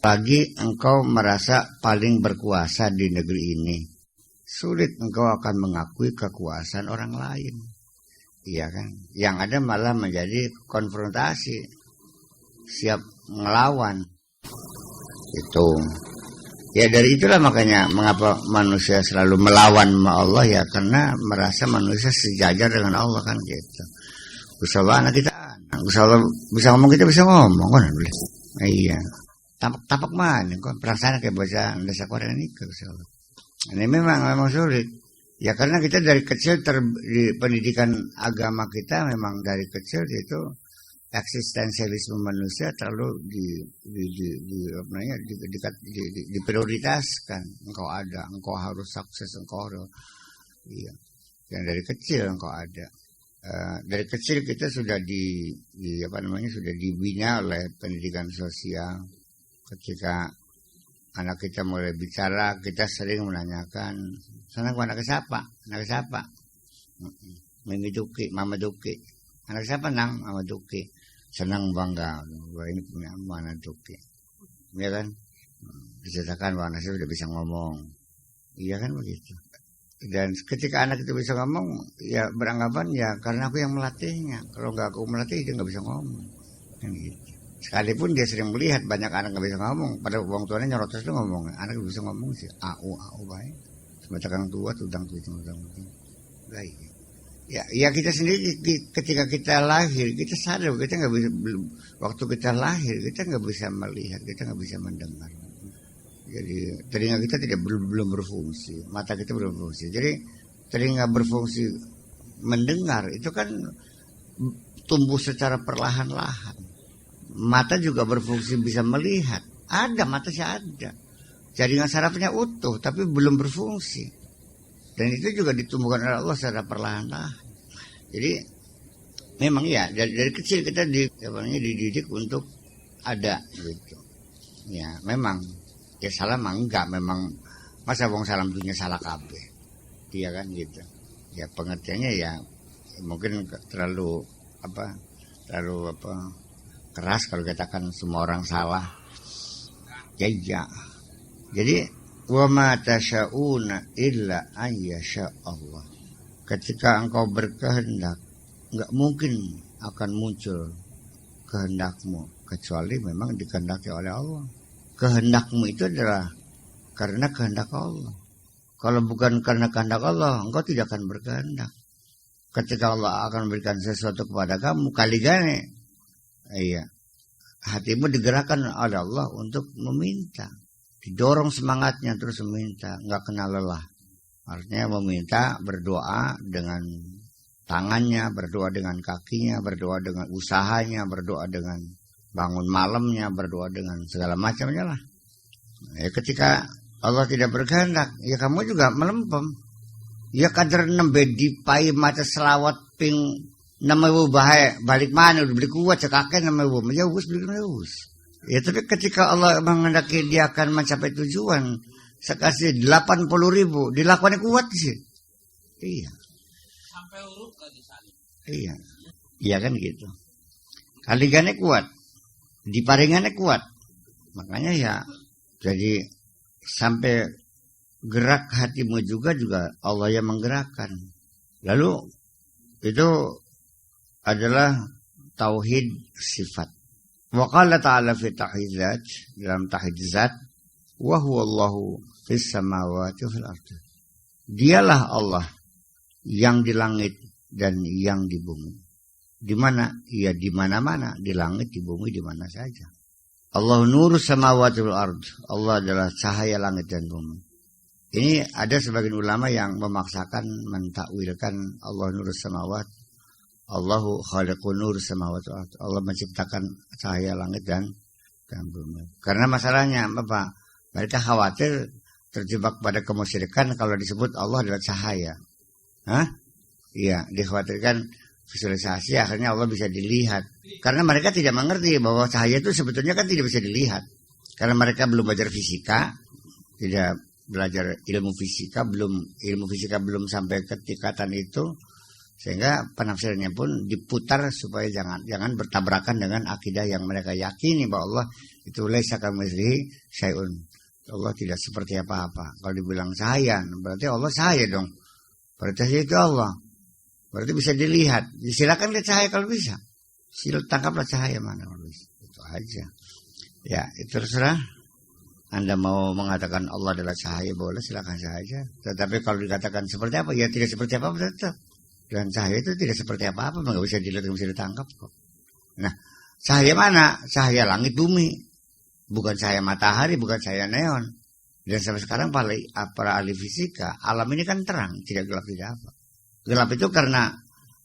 Lagi engkau merasa paling berkuasa di negeri ini, sulit engkau akan mengakui kekuasaan orang lain. Iya kan? Yang ada malah menjadi konfrontasi, siap ngelawan. Itu. Ya dari itulah makanya mengapa manusia selalu melawan sama Allah ya, karena merasa manusia sejajar dengan Allah kan gitu. Bisa anak kita anak, bisa ngomong kita bisa ngomong kan boleh. Iya. Tapak mana kok perasaan kayak baca desa Korea ini ini memang sulit ya, karena kita dari kecil di pendidikan agama kita memang dari kecil itu eksistensialisme manusia terlalu diprioritaskan. Engkau harus sukses, engkau harus iya. Yang dari kecil engkau ada. Dari kecil kita sudah sudah dibina oleh pendidikan sosial. Ketika anak kita mulai bicara, kita sering menanyakan, senang anak siapa? Anak siapa? Mimi Duki, Mama Duki. Anak siapa nang? Mama Duki. Senang bangga, bahwa ini punya Mama Duki. Iya kan? Diceritakan bahwa anak saya sudah bisa ngomong. Iya kan begitu. Dan ketika anak itu bisa ngomong, ya beranggapan ya karena aku yang melatihnya. Kalau nggak aku melatih, dia nggak bisa ngomong. Kan gitu. Sekalipun dia sering melihat banyak anak nggak bisa ngomong, pada orang tuanya nyerot terus ngomong, anak bisa ngomong sih, au baik, sebagai tua tudang baik. Ya kita sendiri ketika kita lahir kita sadar kita nggak bisa, waktu kita lahir kita nggak bisa melihat, kita nggak bisa mendengar. Jadi telinga kita belum berfungsi, mata kita belum berfungsi. Jadi telinga berfungsi mendengar itu kan tumbuh secara perlahan-lahan. Mata juga berfungsi bisa melihat. Ada, mata sih ada. Jaringan sarafnya utuh tapi belum berfungsi. Dan itu juga ditumbuhkan oleh Allah secara perlahan-lahan. Jadi memang ya dari kecil kita dididik untuk ada gitu. Ya memang ya salah mah enggak, memang masa wong salam dunya salah kabeh. Iya kan gitu. Ya pengertiannya ya mungkin terlalu keras kalau katakan semua orang salah. Ya. Jadi wa ma tasyauna illa ayyasha Allah. Ketika engkau berkehendak, enggak mungkin akan muncul kehendakmu kecuali memang dikehendaki oleh Allah. Kehendakmu itu adalah karena kehendak Allah. Kalau bukan karena kehendak Allah, engkau tidak akan berkehendak. Ketika Allah akan memberikan sesuatu kepada kamu, kali gane iya, hatimu digerakkan oleh Allah untuk meminta, didorong semangatnya terus meminta, nggak kenal lelah. Artinya meminta, berdoa dengan tangannya, berdoa dengan kakinya, berdoa dengan usahanya, berdoa dengan bangun malamnya, berdoa dengan segala macamnya lah. Ya, ketika Allah tidak berkehendak, ya kamu juga melempem. Ya kadar nembe dipai maca selawat ping 6.000 bahaya balik mana udah beli kuat cekaknya 6.000 menjauh beli us. Ya tapi ketika Allah menghendaki dia akan mencapai tujuan sekasih 80.000 dilakukan kuat sih. Iya. Sampai huruf gak disalib. Iya. Iya kan gitu. Kaligannya kuat, diparingannya kuat. Makanya ya jadi sampai gerak hatimu juga Allah yang menggerakkan. Lalu itu adalah tauhid sifat. Wa qala ta'ala fi tauhid zat, dalam tauhid zat, wa huwa Allahu fis samawati wal ardi. Dialah Allah yang di langit dan yang di bumi. Di mana? Ya di mana-mana, di langit, di bumi, di mana saja. Allah nurus samawati wal ard. Allah adalah cahaya langit dan bumi. Ini ada sebagian ulama yang memaksakan mentakwilkan Allah nurus samawati. Allahu khaliqun nur samawati wal ard. Allah menciptakan cahaya langit dan bumi. Karena masalahnya apa? Mereka khawatir terjebak pada kemusyrikan kalau disebut Allah adalah cahaya. Iya, dikhawatirkan visualisasi akhirnya Allah bisa dilihat. Karena mereka tidak mengerti bahwa cahaya itu sebetulnya kan tidak bisa dilihat. Karena mereka belum belajar fisika, tidak belajar ilmu fisika belum sampai ke tingkatan itu, Sehingga penafsirannya pun diputar supaya jangan bertabrakan dengan akidah yang mereka yakini bahwa Allah itu laisa kamitslihi syai'un. Allah tidak seperti apa-apa. Kalau dibilang cahaya, berarti Allah cahaya dong. Berarti itu Allah. Berarti bisa dilihat. Silakan lihat cahaya kalau bisa. Tangkaplah cahaya mana kalau bisa. Itu aja. Ya, itu terserah. Anda mau mengatakan Allah adalah cahaya, boleh, silakan saja. Tetapi kalau dikatakan seperti apa, ya tidak seperti apa-apa tetap. Dan cahaya itu tidak seperti apa-apa, nggak bisa dilihat, nggak bisa ditangkap kok. Nah, cahaya mana? Cahaya langit bumi, bukan cahaya matahari, bukan cahaya neon. Dan sampai sekarang para ahli fisika, alam ini kan terang, tidak gelap, tidak apa. Gelap itu karena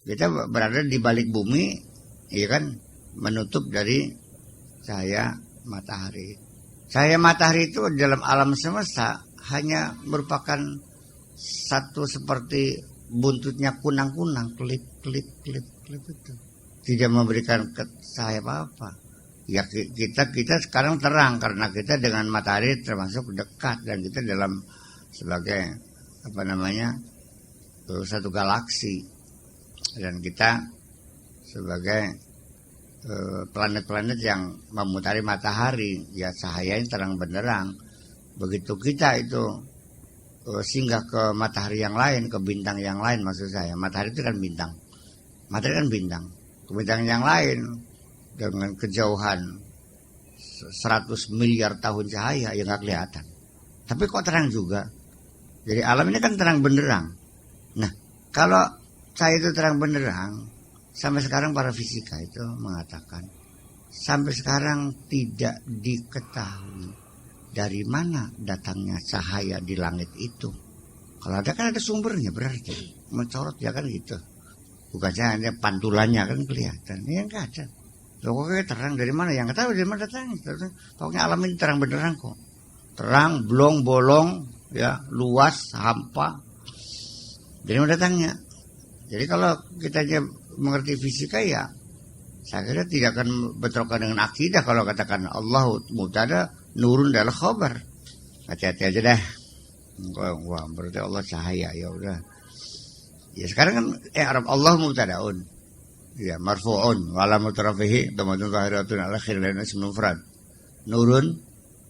kita berada di balik bumi, ya kan, menutup dari cahaya matahari. Cahaya matahari itu dalam alam semesta hanya merupakan satu seperti buntutnya kunang-kunang, klip itu. Tidak memberikan cahaya apa-apa. Ya kita sekarang terang karena kita dengan matahari termasuk dekat dan kita dalam sebagai satu galaksi dan kita sebagai planet-planet yang memutari matahari, ya cahayanya terang benderang. Begitu kita itu singgah ke matahari yang lain, ke bintang yang lain maksud saya. Matahari itu kan bintang. Matahari kan bintang. Ke bintang yang lain dengan kejauhan 100 miliar tahun cahaya yang nggak kelihatan. Tapi kok terang juga. Jadi alam ini kan terang benderang. Nah, kalau cahaya itu terang benderang, sampai sekarang para fisika itu mengatakan sampai sekarang tidak diketahui dari mana datangnya cahaya di langit itu. Kalau ada kan ada sumbernya, berarti mencorot ya kan gitu. Bukan hanya pantulannya kan kelihatan. Ini yang nggak ada. Pokoknya terang dari mana? Yang nggak tahu dari mana datangnya. Pokoknya alam ini terang beneran kok. Terang, bolong, ya luas, hampa. Dari mana datangnya? Jadi kalau kita aja mengerti fisika ya, saya kira tidak akan bentrokan dengan akidah kalau katakan Allah mubtada nurun dalam khabar. Hati-hati aja dah. Wah, berarti Allah cahaya, ya udah. Ya sekarang kan Arab Allah mubtadaun. Ya marfu'un wa alamat rafihi dhamatun zahiratun ala akhir lain ism mufrad. Nurun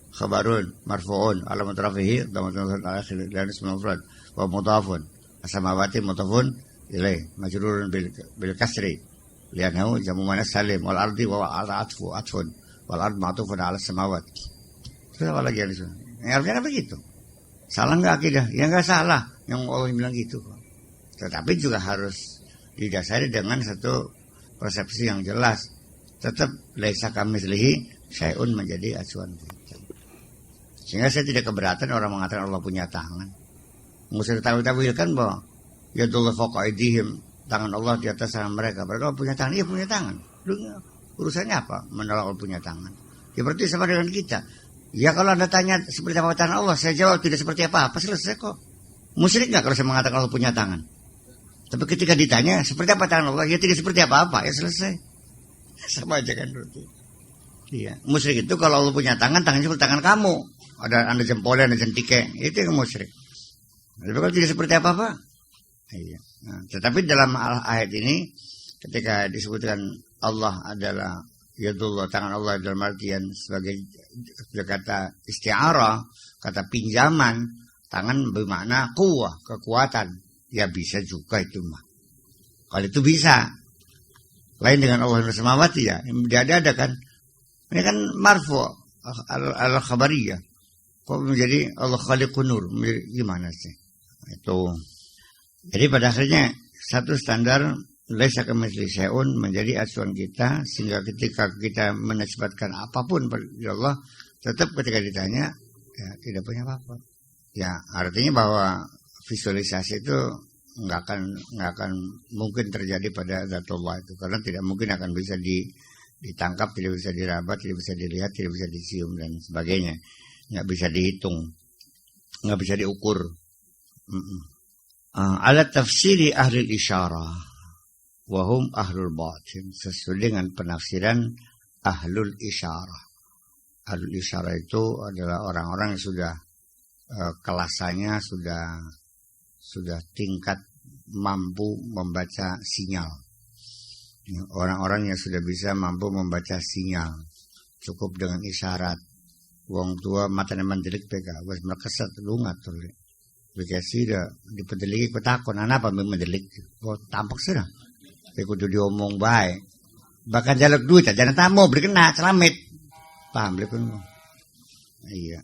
khabarun marfu'un alamat rafihi dhamatun zahiratun ala akhir lain ism mufrad. Wa mudhafun as-samawati mudhafun ilaih majrurun bil kasri. Lianahu jamu manas salim wal ardi wa al-atfu atfun wal ard ma'tufun ala samawat. Terus apa lagi yang disini? Artinya kan begitu. Salah nggak akidah? Ya nggak salah. Yang Allah bilang gitu. Tetapi juga harus didasari dengan satu persepsi yang jelas. Tetap laisa kamitslihi syai'un menjadi acuan kita. Sehingga saya tidak keberatan orang mengatakan Allah punya tangan. Mesti ditawil-tawilkan bahwa yadullah fawqa aydihim, tangan Allah di atas tangan mereka. Berarti Allah punya tangan. Iya punya tangan. Urusannya apa? Menolak Allah punya tangan. Ya berarti sama dengan kita. Ya kalau Anda tanya seperti apa tangan Allah, saya jawab tidak seperti apa-apa, selesai kok. Musyrik nggak kalau saya mengatakan Allah punya tangan? Tapi ketika ditanya seperti apa tangan Allah, ya tidak seperti apa-apa, ya selesai. Sama aja kan berarti. Iya. Musyrik itu kalau Allah punya tangan, tangannya seperti tangan kamu. Ada Anda jempolnya, Anda jentike, itu yang musyrik. Tapi kalau tidak seperti apa-apa, iya. Nah, tetapi dalam ayat ini ketika disebutkan Allah adalah yadullah, tangan Allah dalam artian sebagai kata isti'arah, kata pinjaman, tangan bermakna kuwah, kekuatan. Ya bisa juga itu mah. Kalau itu bisa. Lain dengan Allah samawati ya. Dia ada kan. Ini kan marfu al-khabariyah. Kok menjadi Allah khaliqun nur? Gimana sih? Itu. Jadi pada akhirnya satu standar laisa kamitslihi syai'un menjadi acuan kita, sehingga ketika kita menisbatkan apapun pada Allah, tetap ketika ditanya ya tidak punya apa-apa. Ya artinya bahwa visualisasi itu nggak akan mungkin terjadi pada zatullah itu, karena tidak mungkin akan bisa ditangkap, tidak bisa diraba, tidak bisa dilihat, tidak bisa dicium dan sebagainya, nggak bisa dihitung, nggak bisa diukur. Ala tafsiri ahli isyarah wahum ahlul batin, sesuai dengan penafsiran ahlul isyarah. Ahlul isyarah itu adalah orang-orang yang sudah kelasannya sudah tingkat mampu membaca sinyal. Orang-orang yang sudah bisa mampu membaca sinyal, cukup dengan isyarat. Wong tua mata mandelik pega, wes melekesat lu ngatur. Bekasi dah dipedeliki ketakon, apa mendelik? Oh tampak sudah. Kudu diomong baik. Bahkan jaluk duit, jangan tamu beri kena celamit. Paham beli pun. Iya.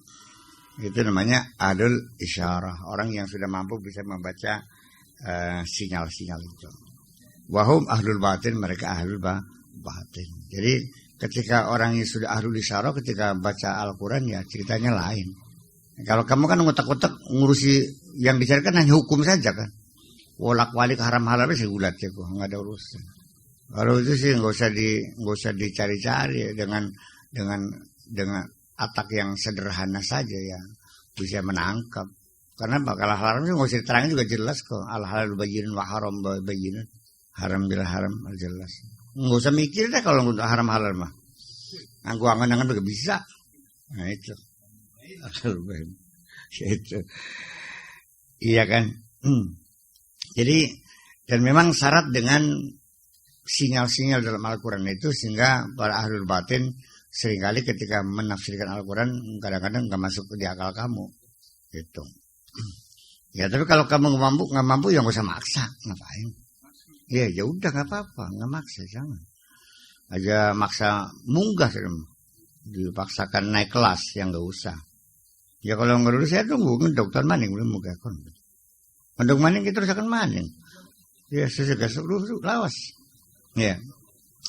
Itu namanya adul isyarah. Orang yang sudah mampu bisa membaca sinyal-sinyal itu. Wahum ahlul batin, mereka ahlul batin. Jadi ketika orang yang sudah ahlul isyarah ketika baca Al-Quran ya ceritanya lain. Kalau kamu kan ngutak-ngutak ngurusi yang dicarikan hanya hukum saja kan. Wolak-walik haram halal sih gulat ya kok, nggak ada urusan. Kalau itu sih nggak usah dicari-cari dengan atak yang sederhana saja ya bisa menangkap. Karena bakal haram itu nggak usah diterangin juga jelas kok. Al halal bayyinun wa haram bayyinun. Haram bila haram jelas. Nggak usah mikir deh kalau untuk haram halal mah. Anggu angan-angan juga bisa. Nah itu. Itu. Iya kan. Jadi dan memang syarat dengan sinyal-sinyal dalam Al-Quran itu sehingga para ahlul batin seringkali ketika menafsirkan Al-Quran kadang-kadang nggak masuk di akal kamu. Gitu. Ya tapi kalau kamu nggak mampu ya nggak usah maksa, ngapain? Ya udah nggak apa-apa, nggak maksa jangan. Aja maksa munggah dipaksakan naik kelas yang nggak usah. Ya kalau nggak dulu saya tunggu dokter maning belum munggah kon. Mendung maning kita terus akan maning. Ya sesuai lawas. Ya.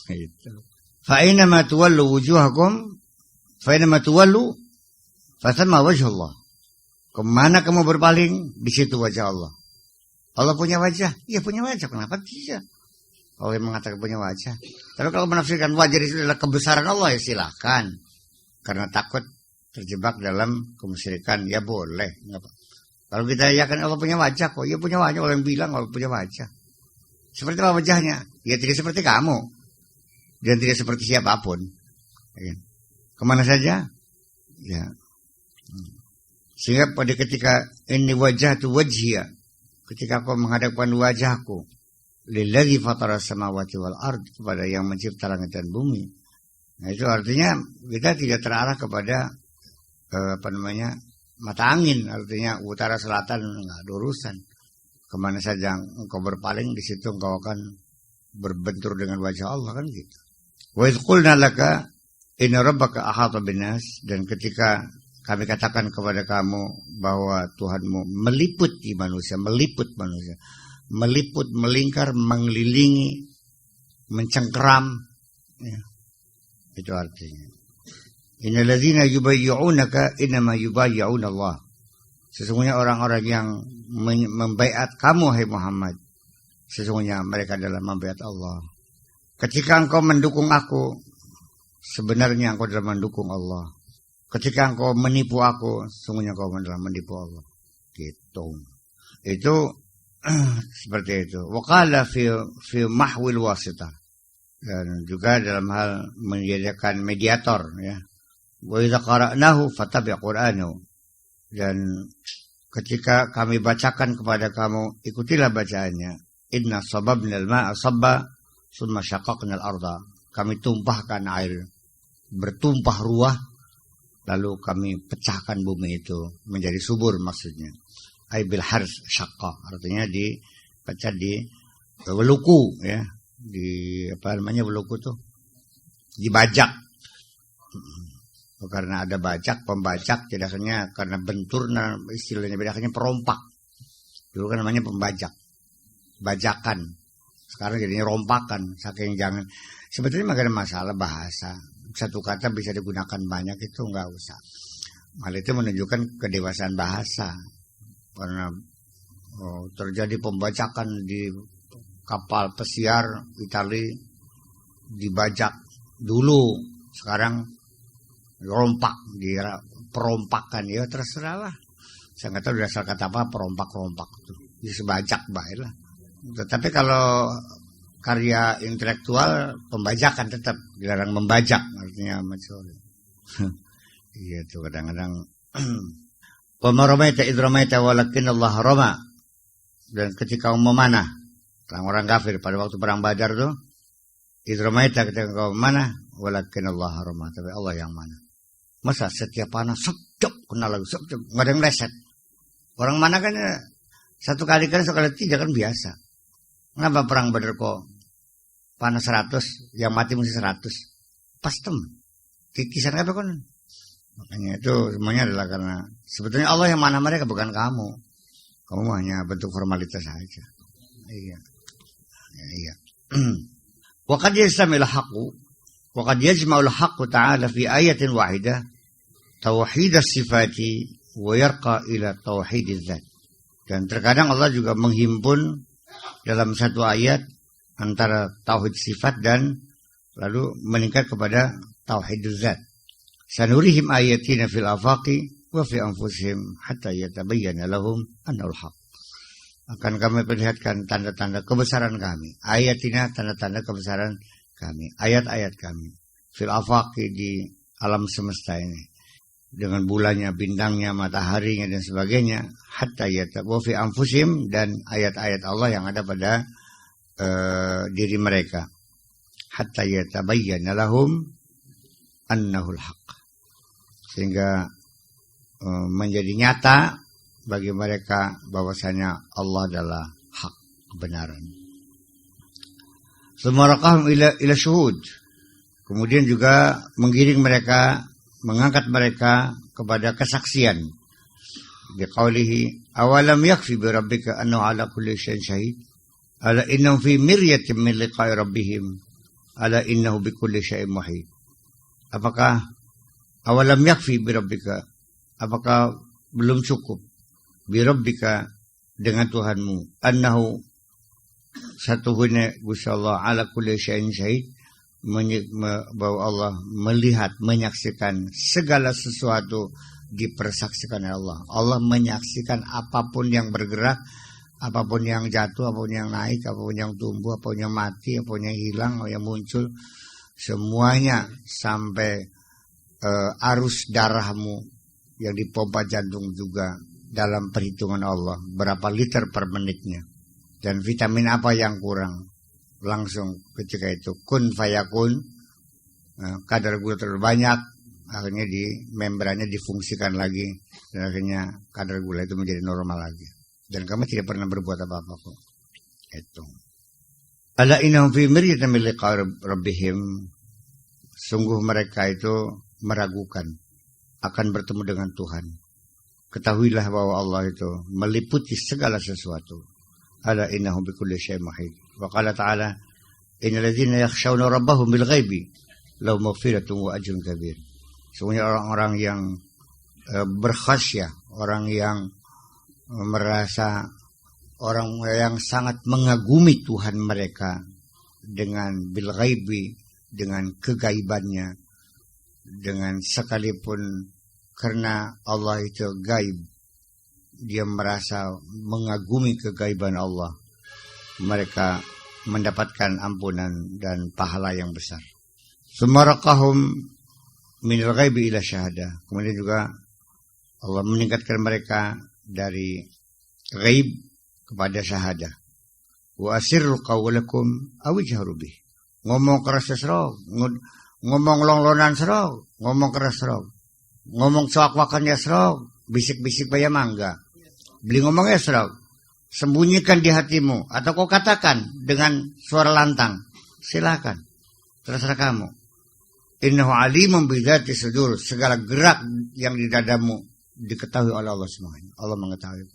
Itu. Fa inna ma tuwallu wujuhakum fa inna ma tuwallu fa thamma wajhullah. Kemana kamu berpaling, di situ wajah Allah. Allah punya wajah, iya punya wajah. Kenapa tidak? Allah yang mengatakan punya wajah. Tapi kalau menafsirkan wajah itu adalah kebesaran Allah ya silakan. Karena takut terjebak dalam kemusyrikan ya boleh. Kalau kita yakin Allah punya wajah kok, ya punya wajah. Allah yang bilang Allah punya wajah. Seperti apa wajahnya? Ya tidak seperti kamu dan tidak seperti siapapun. Kemana saja? Ya. Sehingga pada ketika ini wajah tu wajhiya, ketika kau menghadapkan wajahku lillazi fatara samawati wal ard, kepada yang mencipta langit dan bumi. Nah itu artinya kita tidak terarah kepada mata angin, artinya utara selatan enggak ada urusan. Kemana saja engkau berpaling di situ engkau akan berbentur dengan wajah Allah kan gitu. Wa idz qulna laka inna rabbaka ahata binnas, dan ketika kami katakan kepada kamu bahwa Tuhanmu meliputi manusia, meliput, melingkar, mengelilingi, mencengkeram. Ya. Itu artinya. Innal ladzina yubayyi'unaka innama yubayyi'una Allah. Sesungguhnya orang-orang yang membaiat kamu, hai Muhammad, sesungguhnya mereka adalah membaiat Allah. Ketika engkau mendukung aku, sebenarnya engkau adalah mendukung Allah. Ketika engkau menipu aku, sungguhnya engkau adalah menipu Allah. Gitu. Itu seperti itu. Waqala fi mahwil wasitah. Dan juga dalam hal menyediakan mediator ya. Wa idza qara'nahu fattabi' qur'anahu. Dan ketika kami bacakan kepada kamu, ikutilah bacaannya. Inna sababnal ma'a sabba summa syaqqaqnal arda. Kami tumpahkan air bertumpah ruah, lalu kami pecahkan bumi itu menjadi subur maksudnya. Ai bil hars syaqqa, artinya dipecah di weluku ya. Di apa namanya weluku tuh? Dibajak. Karena ada bajak, pembajak, tidaknya karena bentur, nah istilahnya bedanya perompak. Dulu kan namanya pembajak. Bajakan. Sekarang jadinya rompakan, saking jangan. Sebetulnya enggak ada masalah bahasa. Satu kata bisa digunakan banyak itu enggak usah. Hal itu menunjukkan kedewasaan bahasa. Karena terjadi pembajakan di kapal pesiar Itali, dibajak dulu, sekarang rompak, perompakan ya terserahlah. Saya nggak tahu dasar kata apa perompak itu. Bisa bajak baiklah. Tetapi kalau karya intelektual pembajakan tetap dilarang membajak, artinya macam iya tuh kadang-kadang wa ma ramaita id ramaita walakin Allah rama. Dan ketika memanah orang-orang kafir pada waktu perang Badar tuh, idromaita ketika kau memanah, walakin Allah harama, tapi Allah yang mana. Masa setiap panah sedap kena lagi, sedap, nggak ada yang leset. Orang mana kan satu kali sekali tidak kan biasa. Kenapa perang Badar kok panah 100, yang mati mesti 100? Pas temen. Kikisan apa kan? Makanya itu semuanya adalah karena sebetulnya Allah yang mana mereka, bukan kamu. Kamu hanya bentuk formalitas saja. Iya. Iya. Wa qad yastamil haqqu wa qad yajma'ul haqqu ta'ala fi ayatin wahidah tauhid as-sifati wa yarqa ila tauhid az-zat. Dan terkadang Allah juga menghimpun dalam satu ayat antara tauhid sifat dan lalu meningkat kepada tauhid az-zat. Sanurihim ayatina fil afaqi wa fi anfusihim hatta yatabayyana lahum annal haq. Akan kami perlihatkan tanda-tanda kebesaran kami. Ayatina tanda-tanda kebesaran kami. Ayat-ayat kami. Fil afaqi di alam semesta ini. Dengan bulannya, bintangnya, mataharinya dan sebagainya. Hatta yatabayyana fi anfusihim, dan ayat-ayat Allah yang ada pada diri mereka. Hatta yatabayyana lahum annahul haq. Sehingga menjadi nyata bagi mereka bahwasanya Allah adalah hak, kebenaran. Sumarakahum ila syuhud. Kemudian juga menggiring mereka, mengangkat mereka kepada kesaksian. Biqaulihi awalam yakfi bi rabbika annahu ala kulli syai'in syahid. Ala innahum fi miryatin min liqa'i rabbihim. Ala innahu bi kulli syai'in muhit. Apakah awalam yakfi birabbika, apakah belum cukup birabbika dengan Tuhanmu, annahu satuhunnya gusyallah ala kulli syai'in syahid, bahwa Allah melihat, menyaksikan segala sesuatu dipersaksikan oleh Allah. Allah menyaksikan apapun yang bergerak, apapun yang jatuh, apapun yang naik, apapun yang tumbuh, apapun yang mati, apapun yang hilang, apapun yang muncul, semuanya sampai arus darahmu yang dipompa jantung juga dalam perhitungan Allah, berapa liter per menitnya, dan vitamin apa yang kurang, langsung ketika itu kun fayakun, kadar gula terlalu banyak, akhirnya di membrannya difungsikan lagi, dan akhirnya kadar gula itu menjadi normal lagi, dan kamu tidak pernah berbuat apa-apa kok. Itu ala innahum fi miryatin min liqa'i rabbihim, sungguh mereka itu meragukan akan bertemu dengan Tuhan. Ketahuilah bahwa Allah itu meliputi segala sesuatu. Ala innahu bikulli syai'in muhit. Wa qala ta'ala innal ladzina yakhshawna rabbahum bil ghaibi lahum maghfiratun wa ajrun kabir. Semuanya orang-orang yang berkhasyah, orang yang merasa, orang yang sangat mengagumi Tuhan mereka dengan bil ghaibi, dengan kegaibannya, dengan sekalipun karena Allah itu gaib, dia merasa mengagumi kegaiban Allah, mereka mendapatkan ampunan dan pahala yang besar. Sumarakahum minal ghaibi ila syahadah. Kemudian juga Allah meningkatkan mereka dari ghaib kepada syahadah. Wa asirru qawlakum aw ijharu bih. Ngomong keras serau, ngomong long-lonan serau, ngomong keras serau, ngomong soak-wakannya serau, bisik-bisik bayar mangga, beli ngomongnya serau, sembunyikan di hatimu, atau kau katakan dengan suara lantang, silakan, terserah kamu. Innahu alimun bidzati sudur, segala gerak yang di dadamu diketahui oleh Allah semuanya. Allah mengetahui.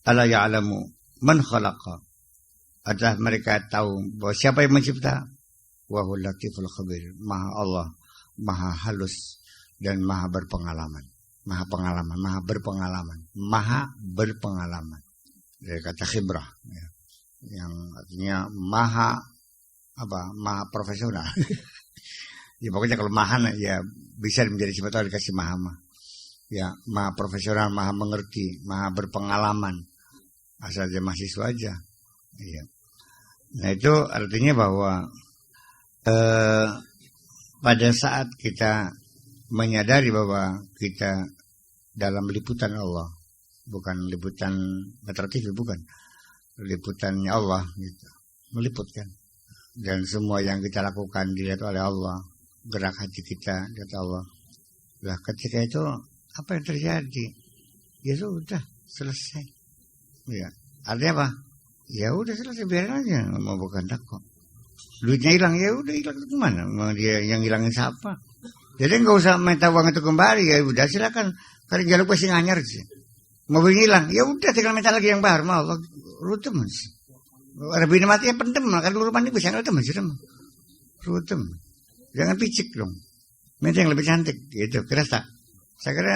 Ala ya'lamu man khalaqa, adalah mereka tahu bahwa siapa yang mencipta. Wa huwal latiful khabir, maha Allah, maha halus dan maha berpengalaman. Maha pengalaman, maha berpengalaman, maha berpengalaman. Dari kata khibrah, ya, yang artinya maha apa? Maha profesional. Ya pokoknya kalau maha ya bisa menjadi sifat Allah dikasih maha mah. Ya, maha profesional, maha mengerti, maha berpengalaman. Asal dia mahasiswa aja. Iya. Nah itu artinya bahwa pada saat kita menyadari bahwa kita dalam liputan Allah, bukan liputan Metro TV, bukan, liputannya Allah gitu. Meliputkan. Dan semua yang kita lakukan dilihat oleh Allah. Gerak hati kita dilihat Allah. Nah ketika itu apa yang terjadi? Ya sudah selesai. Ya. Artinya apa? Ya udah selesai, biarin aja, mau bukan kok. Duitnya hilang, ya udah hilang kemana? Mau dia yang hilangin siapa? Jadi nggak usah minta uang itu kembali, ya udah silakan. Karena jangan lupa sih nganyar sih. Mobil hilang, ya udah tinggal minta lagi yang baru. Mau rutem sih. Rabina mati yang pendem, kan dulu mandi bisa rutem sih, rutem. Jangan picik dong. Minta yang lebih cantik, gitu. Kira tak? Saya kira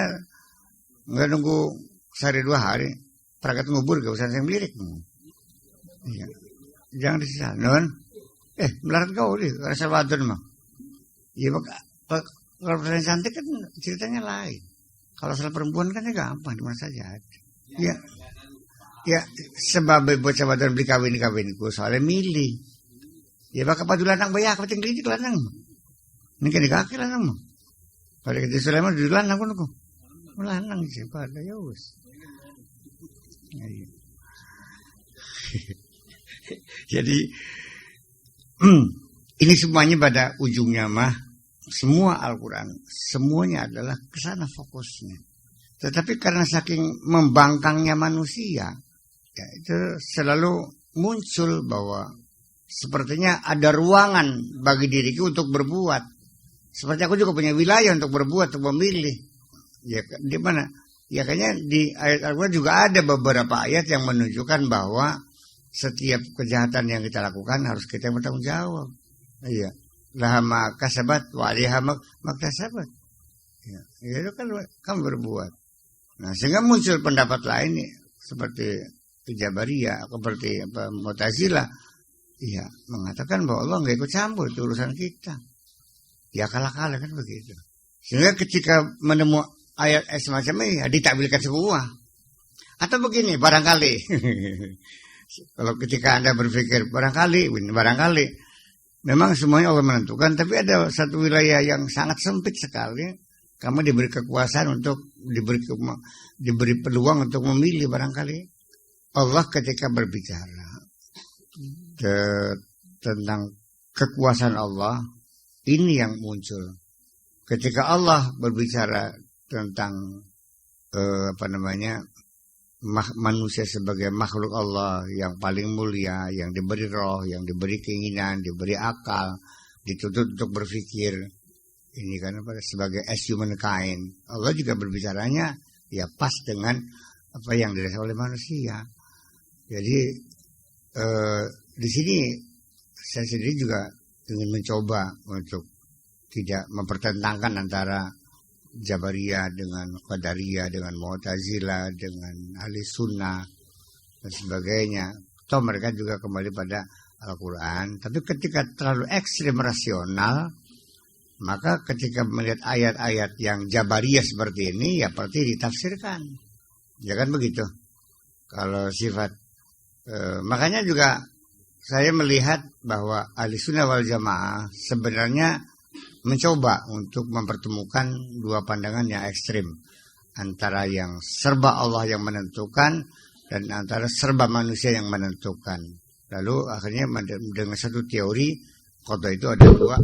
nggak nunggu sehari 2 hari. Perangkat ngubur gak usah yang lirik. Iya. Jangan disisa. Non. Melarat kau di rasa wadon mah. Iya kalau perasaan cantik kan ceritanya lain. Kalau salah perempuan kan ya gampang di mana saja. Iya. Ya sebab bocah wadon beli kawin-kawinku soalnya milih. Ya bakal padu lanang bayar aku tinggal di lanang. Ini kan di kaki lanang mah. Pada kita Sulaiman di lanang pun aku. Lanang sih pada ya wis. Jadi ini semuanya pada ujungnya mah semua Al-Quran semuanya adalah kesana fokusnya. Tetapi karena saking membangkangnya manusia, ya, itu selalu muncul bahwa sepertinya ada ruangan bagi diriku untuk berbuat. Seperti aku juga punya wilayah untuk berbuat, untuk memilih. Ya di mana? Ya kayaknya di ayat Al-Quran juga ada beberapa ayat yang menunjukkan bahwa setiap kejahatan yang kita lakukan harus kita yang bertanggung jawab. Iya. Laha ma kasabat wa 'alaiha maktasabat. Ya, itu kan kamu berbuat. Nah, sehingga muncul pendapat lain nih, seperti Jabariyah, seperti Mu'tazilah. Iya, mengatakan bahwa Allah enggak ikut campur itu urusan kita. Ya kalah-kalah kan begitu. Sehingga ketika menemukan ayat semacam ini ditakwilkan semua. Atau begini, barangkali kalau ketika Anda berpikir barangkali memang semuanya Allah menentukan, tapi ada satu wilayah yang sangat sempit sekali. Kamu diberi kekuasaan untuk diberi peluang untuk memilih. Barangkali Allah ketika berbicara tentang kekuasaan Allah, ini yang muncul. Ketika Allah berbicara tentang manusia sebagai makhluk Allah yang paling mulia, yang diberi roh, yang diberi keinginan, diberi akal, dituntut untuk berpikir. Ini kan sebagai as humankind. Allah juga berbicaranya ya pas dengan apa yang dirasakan oleh manusia. Jadi di sini saya sendiri juga ingin mencoba untuk tidak mempertentangkan antara Jabariyah dengan Qadariyah, dengan Mu'tazilah, dengan Ahli Sunnah dan sebagainya. Toh mereka juga kembali pada Al-Quran. Tapi ketika terlalu ekstrem rasional, maka ketika melihat ayat-ayat yang Jabariyah seperti ini, ya berarti ditafsirkan. Ya kan begitu. Kalau sifat makanya juga saya melihat bahwa Ahli Sunnah wal Jamaah sebenarnya mencoba untuk mempertemukan dua pandangan yang ekstrim, antara yang serba Allah yang menentukan dan antara serba manusia yang menentukan. Lalu akhirnya dengan satu teori qada itu ada dua,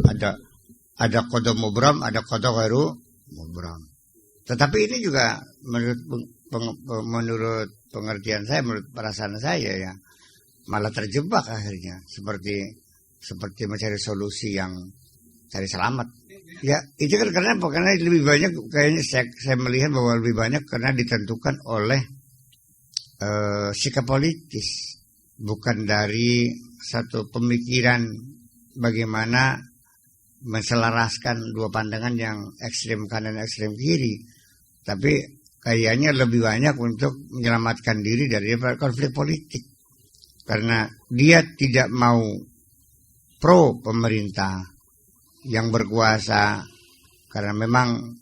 ada qada mubram, ada qada ghairu mubram. Tetapi ini juga menurut pengertian saya, menurut perasaan saya ya malah terjebak akhirnya seperti mencari solusi yang cari selamat. Ya itu kan karena lebih banyak kayaknya saya melihat bahwa lebih banyak karena ditentukan oleh sikap politis, bukan dari satu pemikiran bagaimana menselaraskan dua pandangan yang ekstrem kanan ekstrem kiri, tapi kayaknya lebih banyak untuk menyelamatkan diri dari konflik politik karena dia tidak mau pro pemerintah yang berkuasa, karena memang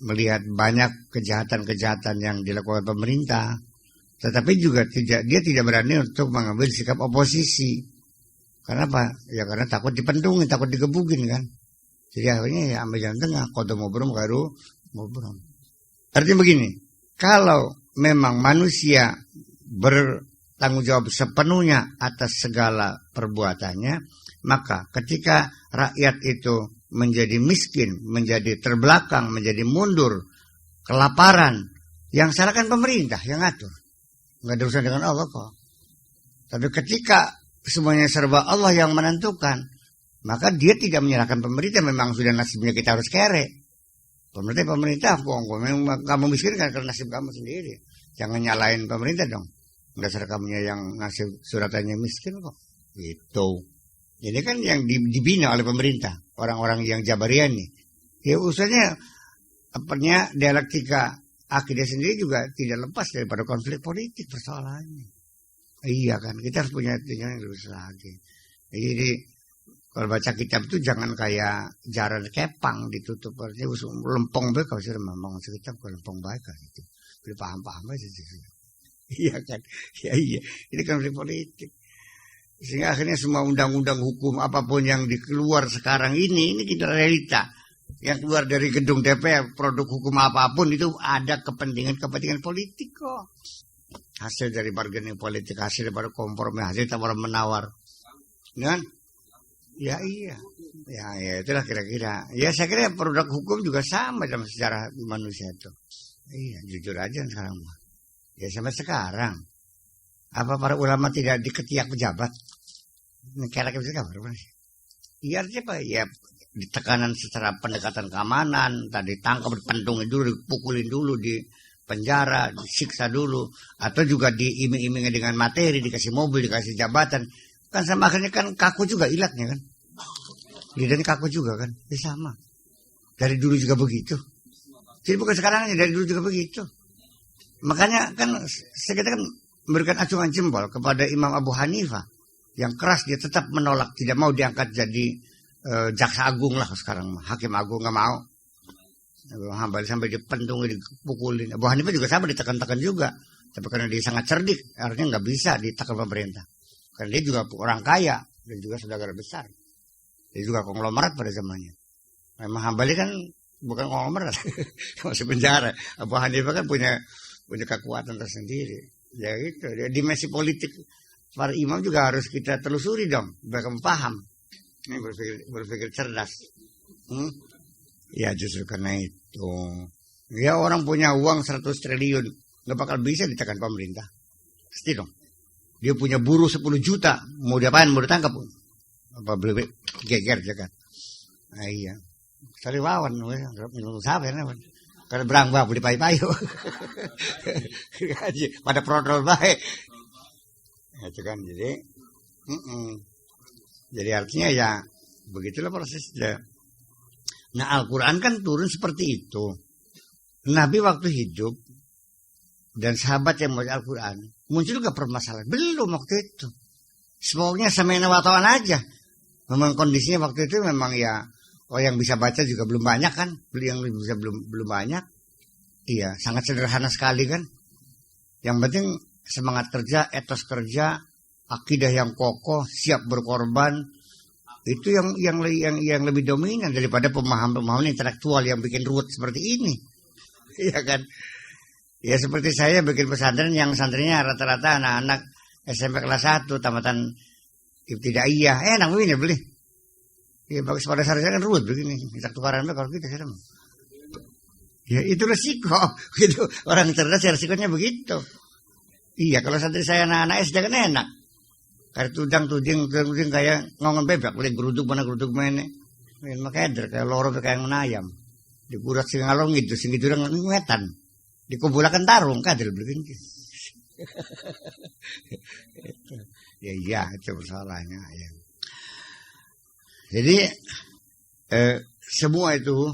melihat banyak kejahatan-kejahatan yang dilakukan pemerintah, tetapi juga dia tidak berani untuk mengambil sikap oposisi. Karena apa? Ya karena takut dipentungin, takut digebugin kan. Jadi akhirnya ya ambil jalan tengah, qada mubram ghairu mubram. Artinya begini, kalau memang manusia tanggung jawab sepenuhnya atas segala perbuatannya, maka ketika rakyat itu menjadi miskin, menjadi terbelakang, menjadi mundur, kelaparan, yang salahkan pemerintah yang ngatur. Nggak ada urusan dengan Allah kok. Tapi ketika semuanya serba Allah yang menentukan, maka dia tidak menyerahkan pemerintah. Memang sudah nasibnya kita harus kere. Pemerintah memang kamu miskin karena nasib kamu sendiri. Jangan nyalain pemerintah dong. Dasar kamunya yang nasib suratannya miskin kok. Itu. Jadi kan yang dibina oleh pemerintah, orang-orang yang Jabariyah nih. Ya urusannya apanya dialektika akidah sendiri juga tidak lepas daripada konflik politik persoalannya. Iya kan, kita harus punya tinjauan yang lebih lagi. Jadi kalau baca kitab itu jangan kayak jaran kepang ditutup, artinya lempong baik kalau sudah memang kitab kalau lempong baik kan itu, boleh paham aja sih. Iya kan, ya iya, ini konflik politik. Sehingga akhirnya semua undang-undang hukum apapun yang dikeluar sekarang ini kita realita. Yang keluar dari gedung DPR, produk hukum apapun itu ada kepentingan politik kok. Hasil dari bargaining politik, hasil daripada kompromi, hasil tawar-menawar. Kan? Ya iya. Ya itulah kira-kira. Ya saya kira produk hukum juga sama dalam sejarah manusia itu. Iya, jujur aja sekarang. Ya sampai sekarang. Apa para ulama tidak diketiak pejabat? Negara kita kabar. Iya artinya apa? Ya ditekanan secara pendekatan keamanan, tadi tangkap, dipentungin dulu, dipukulin dulu, di penjara, disiksa dulu, atau juga diiming-imingi dengan materi, dikasih mobil, dikasih jabatan, kan sama akhirnya kan kaku juga ilatnya kan, lidahnya kaku juga kan, ya sama, dari dulu juga begitu, jadi bukan sekarang aja, dari dulu juga begitu, makanya kan kita kan memberikan acungan jempol kepada Imam Abu Hanifah, yang keras dia tetap menolak, tidak mau diangkat jadi jaksa agung lah sekarang, hakim agung nggak mau. Hambal sampai dipentung, dipukulin. Abu Hanifah juga sama, ditekan-tekan juga. Tapi karena dia sangat cerdik, artinya nggak bisa ditekan pemerintah. Karena dia juga orang kaya dan juga saudagar besar. Dia juga konglomerat pada zamannya. Memang Hambali kan bukan konglomerat, masih penjara. Abu Hanifah kan punya kekuatan tersendiri. Ya gitu. Dimensi politik para imam juga harus kita telusuri dong, biar kamu paham. Ini berpikir cerdas. Ya justru karena itu. Ya orang punya uang 100 triliun. Gak bakal bisa ditekan pemerintah. Pasti dong. Dia punya buruh 10 juta. Mau diapain? Mau ditangkap? Apa beli geger jagat. Nah iya. Sari wawan. Minum sabar. Kalau berang bah beli payu-payu. Pada protol baik. Itu kan jadi. Jadi artinya ya begitulah prosesnya. Nah Al-Quran kan turun seperti itu. Nabi waktu hidup dan sahabat yang membaca Al-Quran muncul ke permasalahan? Belum waktu itu. Semuanya samaina watawan aja. Memang kondisinya waktu itu memang ya, yang bisa baca juga belum banyak kan. Yang bisa belum banyak. Iya, sangat sederhana sekali kan. Yang penting semangat kerja, etos kerja, akidah yang kokoh, siap berkorban. Itu yang lebih dominan daripada pemahaman intelektual yang bikin ruwet seperti ini. Iya kan? Ya seperti saya bikin pesantren yang santrinya rata-rata anak-anak SMP kelas 1, tamatan ibtidaiyah. Enak begini beli. Ya bagus pada saya kan ruwet begini. Kita tukaran kalau kita saya. Ya itu resiko. Gitu. Orang cerdas ya resikonya begitu. Iya kalau santri saya anak-anak SD kan enak. Kayak tuding kayak ngongon bebek, boleh geruduk mana, makanya kayak loro kayak menayam, dikurat sing ngalong gitu, sing gitu orang ngetan, dikumpulkan tarung, kadel begini. Ya itu persoalannya. Ya. Jadi semua itu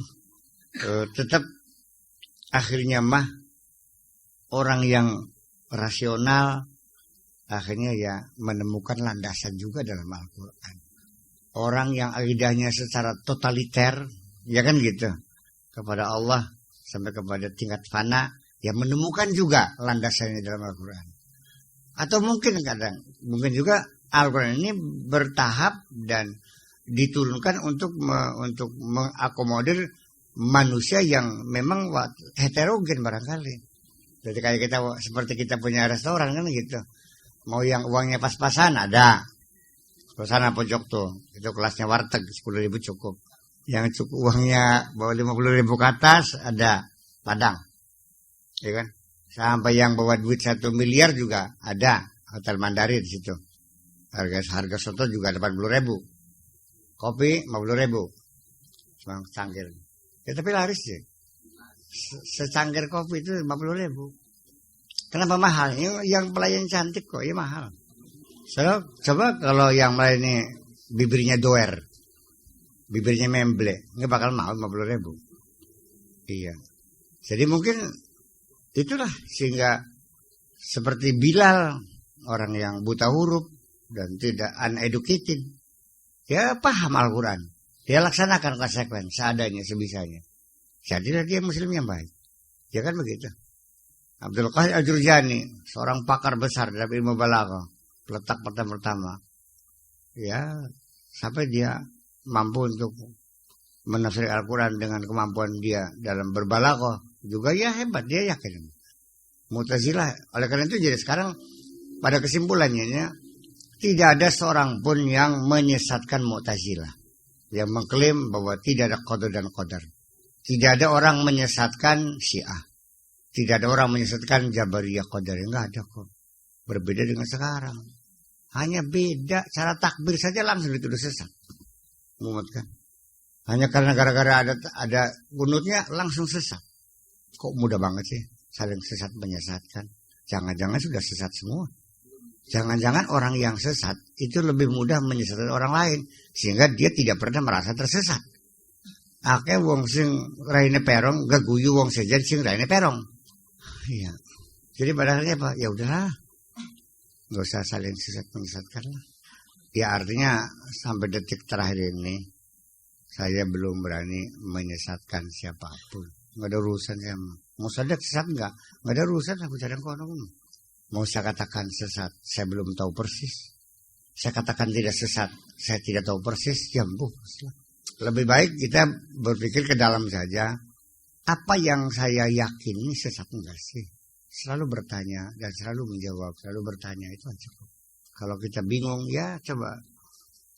tetap akhirnya mah orang yang rasional akhirnya ya menemukan landasan juga dalam Al-Quran. Orang yang akidahnya secara totaliter, ya kan gitu, kepada Allah sampai kepada tingkat fana, ya menemukan juga landasannya dalam Al-Quran. Atau mungkin juga Al-Quran ini bertahap dan diturunkan untuk mengakomodir manusia yang memang heterogen barangkali. Jadi kayak seperti kita punya restoran kan gitu. Mau yang uangnya pas-pasan ada. Ke sana pojok tuh. Itu kelasnya warteg 10.000 cukup. Yang cukup uangnya bawa 50.000 ke atas ada Padang. Ya kan? Sampai yang bawa duit 1 miliar juga ada. Hotel Mandari di situ. Harga soto juga 80.000. Kopi 50.000. Cuma cangkir. Ya tapi laris sih. Secangkir kopi itu 50.000. Kenapa mahal? Yang pelayan cantik kok, ya mahal. So, coba kalau yang melayani bibirnya doer, bibirnya memble, nggak bakal mau 50.000. Iya. Jadi mungkin itulah sehingga seperti Bilal, orang yang buta huruf dan tidak uneducated, dia paham Al-Quran, dia laksanakan konsekuen seadanya sebisanya. Jadilah dia Muslim yang baik. Ya kan begitu. Abdul Qadir Al-Jurjani, seorang pakar besar dalam ilmu balaghah, peletak pertama-tama. Ya, sampai dia mampu untuk menafsir Al-Quran dengan kemampuan dia dalam berbalaghah. Juga ya hebat, dia yakin. Mu'tazilah, oleh karena itu jadi sekarang pada kesimpulannya ya, tidak ada seorang pun yang menyesatkan Mu'tazilah. Yang mengklaim bahwa tidak ada qadar dan qadar. Tidak ada orang menyesatkan Syiah. Tidak ada orang menyesatkan Jabariyah Qadariyah. Enggak ada kok. Berbeda dengan sekarang. Hanya beda cara takbir saja langsung dituduh sesat. Muhammad kan. Hanya karena gara-gara ada kunutnya langsung sesat. Kok mudah banget sih saling sesat menyesatkan. Jangan-jangan sudah sesat semua. Jangan-jangan orang yang sesat itu lebih mudah menyesatkan orang lain. Sehingga dia tidak pernah merasa tersesat. Ake wong sing raine perong gaguyu wong sejan sing raine perong. Iya. Jadi pada akhirnya apa? Ya udahlah. Enggak usah saling sesat menyesatkan lah. Ya artinya sampai detik terakhir ini saya belum berani menyesatkan siapapun. Enggak ada urusan sama. Mau sadar sesat enggak? Enggak ada urusan aku cadang kono. Mau saya katakan sesat, saya belum tahu persis. Saya katakan tidak sesat, saya tidak tahu persis. Ya lebih baik kita berpikir ke dalam saja. Apa yang saya yakini sesat enggak sih? Selalu bertanya dan selalu menjawab, selalu bertanya itu aja. Kalau kita bingung ya coba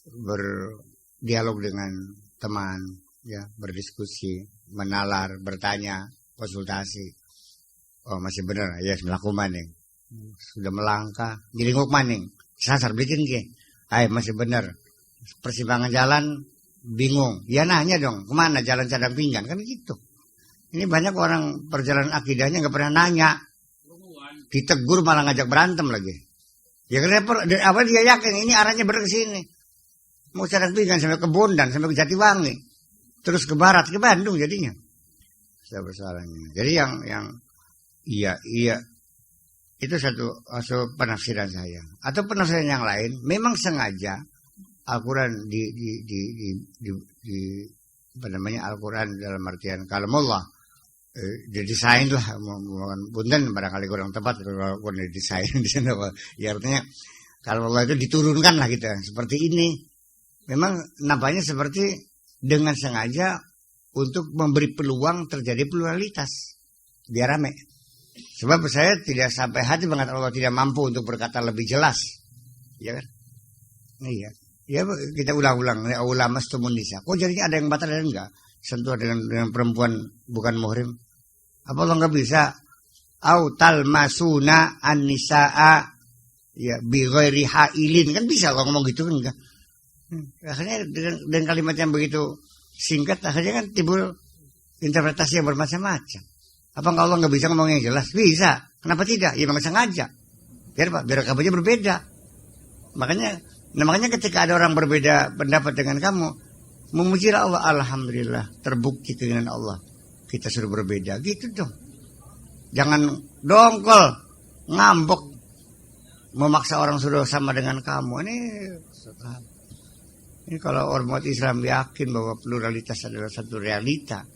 berdialog dengan teman, ya berdiskusi, menalar, bertanya, konsultasi. Oh masih benar, ya melaku maning. Sudah melangkah, ngelinguk maning. Sasar bikin ke. Masih benar. Persimpangan jalan bingung. Ya nanya dong, kemana jalan cadang pinggan kan gitu. Ini banyak orang perjalanan akidahnya nggak pernah nanya, ditegur malah ngajak berantem lagi. Ya kenapa? Dari awal dia yakin ini arahnya benar ke sini. Mau cadang pinggan sampai ke Bondan, sampai ke Jatiwangi, terus ke barat, ke Bandung jadinya. Sudah bersalahnya. Jadi yang iya itu satu penafsiran saya. Atau penafsiran yang lain, memang sengaja Al-Quran apa namanya Al-Quran dalam artian kalamullah didesain lah, punten barangkali kurang tepat kalau didesain di sana. Ya artinya kalau Allah itu diturunkan lah gitu, seperti ini. Memang nampaknya seperti dengan sengaja untuk memberi peluang terjadi pluralitas biar rame. Sebab saya tidak sampai hati banget Allah tidak mampu untuk berkata lebih jelas, ya kan? Iya, ya kita ulang-ulang. Ulama setumunisa. Kok jadinya ada yang batal dan enggak? Sentuh dengan perempuan bukan muhrim. Apa Allah nggak bisa? Au talmasuna an-nisaa ya bi ghairi hailin, kan bisa kalau ngomong gitu kan enggak. Akhirnya dengan kalimat yang begitu singkat akhirnya kan timbul interpretasi yang bermacam-macam. Apa Allah nggak bisa ngomong yang jelas? Bisa. Kenapa tidak? Ya memang sengaja. Biar kabarnya berbeda. Makanya ketika ada orang berbeda pendapat dengan kamu, memujilah Allah, alhamdulillah terbukti keinginan Allah. Kita sudah berbeda, gitu dong. Jangan dongkol, ngambek, memaksa orang sudah sama dengan kamu. Ini kalau umat Islam yakin bahwa pluralitas adalah satu realita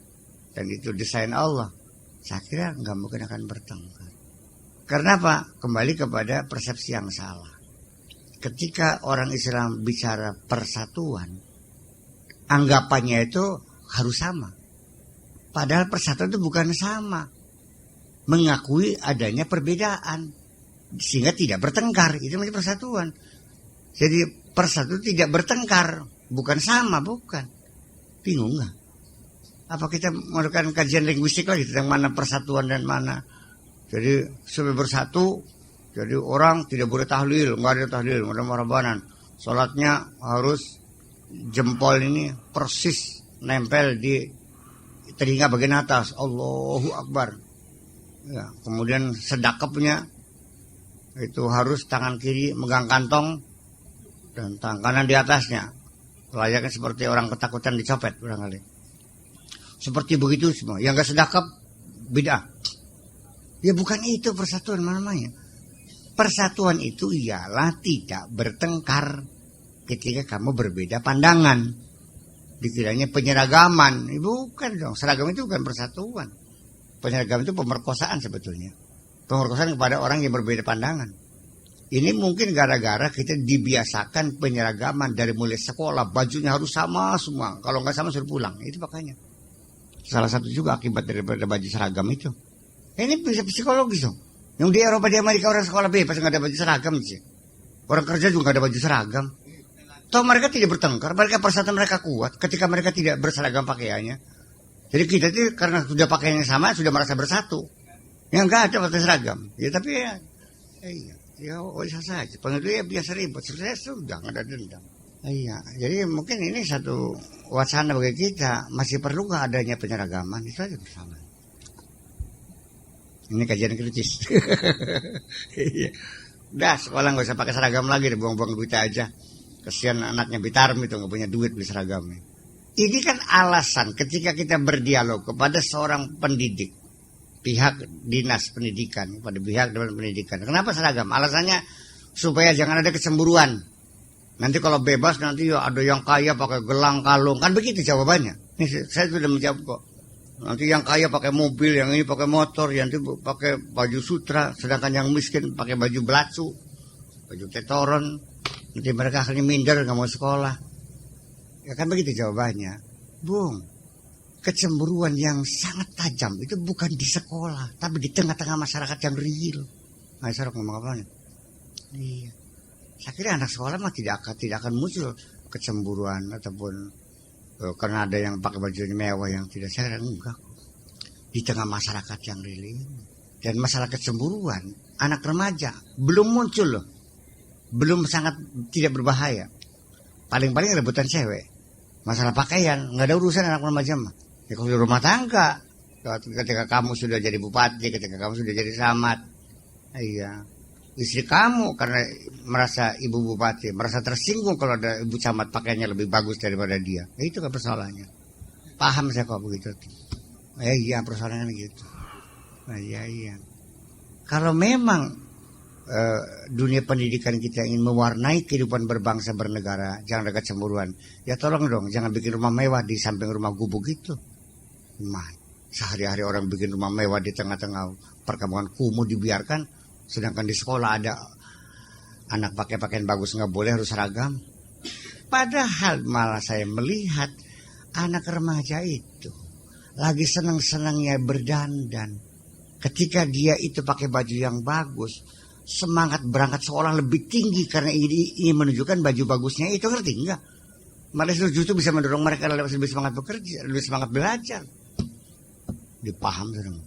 dan itu desain Allah, saya kira nggak mungkin akan bertengkar. Karena apa? Kembali kepada persepsi yang salah. Ketika orang Islam bicara persatuan, anggapannya itu harus sama. Padahal persatuan itu bukan sama. Mengakui adanya perbedaan. sehingga tidak bertengkar. Itu namanya persatuan. Jadi persatuan tidak bertengkar, bukan sama, bukan. Bingung nggak? Apa kita melakukan kajian linguistik lagi tentang mana persatuan dan mana? Jadi supaya bersatu, jadi orang tidak boleh tahlil, nggak ada tahlil, nggak ada marabanan. Sholatnya harus jempol ini persis nempel di telinga bagian atas. Allahu Akbar. Ya, kemudian sedekapnya itu harus tangan kiri megang kantong dan tangan kanan di atasnya. Layaknya seperti orang ketakutan dicopet barangkali. Seperti begitu semua. Yang gak sedekap bid'ah. Ya bukan itu persatuan namanya. Persatuan itu ialah tidak bertengkar ketika kamu berbeda pandangan. Dikiranya penyeragaman. Bukan dong. Seragam itu bukan persatuan. Penyeragaman itu pemerkosaan sebetulnya. Pemerkosaan kepada orang yang berbeda pandangan. Ini mungkin gara-gara kita dibiasakan penyeragaman dari mulai sekolah. Bajunya harus sama semua. Kalau nggak sama suruh pulang. Itu makanya. Salah satu juga akibat daripada baju seragam itu. Ini bisa psikologis dong. Yang di Eropa, di Amerika orang sekolah bebas nggak ada baju seragam sih. Orang kerja juga nggak ada baju seragam. Toh mereka tidak bertengkar, mereka persatuan mereka kuat ketika mereka tidak berseragam pakaiannya. Jadi kita itu karena sudah pakaiannya sama sudah merasa bersatu. Yang nggak ada pakai seragam. Ya tapi ya bisa saja. Pengen ya biasa ribut. Selesai sudah nggak ada dendam. Iya, jadi mungkin ini satu wacana bagi kita. Masih perlu nggak adanya penyeragaman? Itu aja bersama. Ini kajian kritis. Udah sekolah nggak usah pakai seragam lagi, buang-buang duit aja. Kesian anaknya Bitarm itu nggak punya duit beli seragamnya. Ini kan alasan ketika kita berdialog kepada seorang pendidik, pihak dinas pendidikan, pada pihak dewan pendidikan. Kenapa seragam? Alasannya supaya jangan ada kecemburuan. Nanti kalau bebas nanti ya ada yang kaya pakai gelang kalung, kan begitu jawabannya. Ini saya sudah menjawab kok. Nanti yang kaya pakai mobil, yang ini pakai motor, yang itu pakai baju sutra, sedangkan yang miskin pakai baju belacu, baju tetoron. Nanti mereka akhirnya minder nggak mau sekolah. Ya kan begitu jawabannya. Bung, kecemburuan yang sangat tajam itu bukan di sekolah, tapi di tengah-tengah masyarakat yang real. Nah, saya ngomong apa nih? Iya. Saya kira anak sekolah mah tidak akan muncul kecemburuan ataupun karena ada yang pakai baju mewah yang tidak, saya kira enggak. Di tengah masyarakat yang real. Dan masalah kecemburuan anak remaja belum muncul loh. Belum sangat tidak berbahaya. Paling-paling rebutan cewek. Masalah pakaian nggak ada urusan anak remaja mah. Ya kalau di rumah tangga, ketika kamu sudah jadi bupati, ketika kamu sudah jadi camat, iya, istri kamu karena merasa ibu bupati merasa tersinggung kalau ada ibu camat pakaiannya lebih bagus daripada dia. Ya, itu kan persoalannya. Paham saya kok begitu. Iya persoalannya gitu. Iya. Kalau memang dunia pendidikan kita ingin mewarnai kehidupan berbangsa bernegara, jangan ada kecemburuan. Ya tolong dong, jangan bikin rumah mewah di samping rumah gubuk itu. Sehari-hari orang bikin rumah mewah di tengah-tengah perkampungan kumuh dibiarkan, sedangkan di sekolah ada anak pakai pakaian bagus nggak boleh, harus seragam. Padahal malah saya melihat anak remaja itu lagi senang-senangnya berdandan. Ketika dia itu pakai baju yang bagus, semangat berangkat sekolah lebih tinggi karena ini menunjukkan baju bagusnya itu, ngerti enggak? Malah justru bisa mendorong mereka lebih semangat bekerja, lebih semangat belajar. Dipaham dong.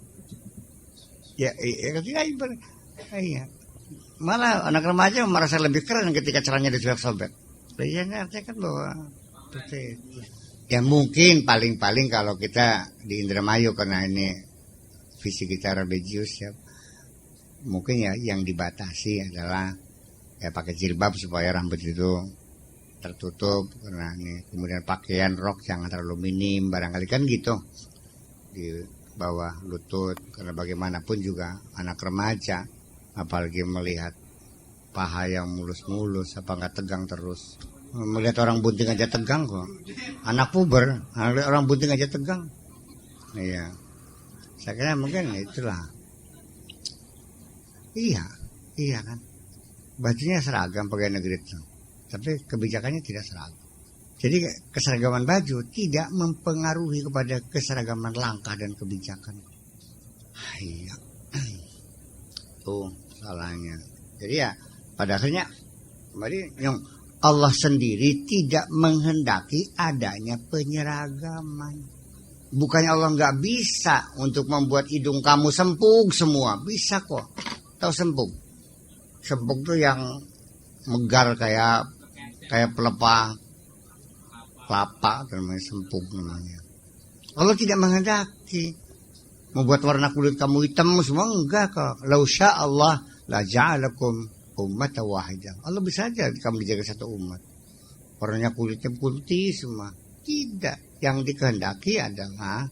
Ya, iya. Malah anak remaja merasa lebih keren ketika caranya disobek-sobek. Iya, artinya kan bahwa ya mungkin paling-paling kalau kita di Indramayu karena ini visi kita religius ya. Mungkin ya yang dibatasi adalah ya pakai jilbab supaya rambut itu tertutup karena ini, kemudian pakaian rok jangan terlalu minim barangkali kan gitu di bawah lutut, karena bagaimanapun juga anak remaja apalagi melihat paha yang mulus-mulus apa nggak tegang terus, melihat orang bunting aja tegang kok, anak puber orang bunting aja tegang. Iya, saya kira mungkin itulah. Iya kan. Bajunya seragam pegawai negeri itu, tapi kebijakannya tidak seragam. Jadi keseragaman baju tidak mempengaruhi kepada keseragaman langkah dan kebijakan. Iya. Tuh salahnya. Jadi ya pada akhirnya kembali yang Allah sendiri tidak menghendaki adanya penyeragaman. Bukannya Allah nggak bisa untuk membuat hidung kamu sempung semua, bisa kok. Tahu sempung? Sempung tuh yang megar kayak pelepah kelapa, namanya sempung namanya. Allah tidak menghendaki membuat warna kulit kamu hitam semua, enggak kok. Lau sya Allah la ja'alakum ummatan wahidah. Allah bisa aja kamu dijaga satu umat. Warnanya kulitnya putih semua. Tidak. Yang dikehendaki adalah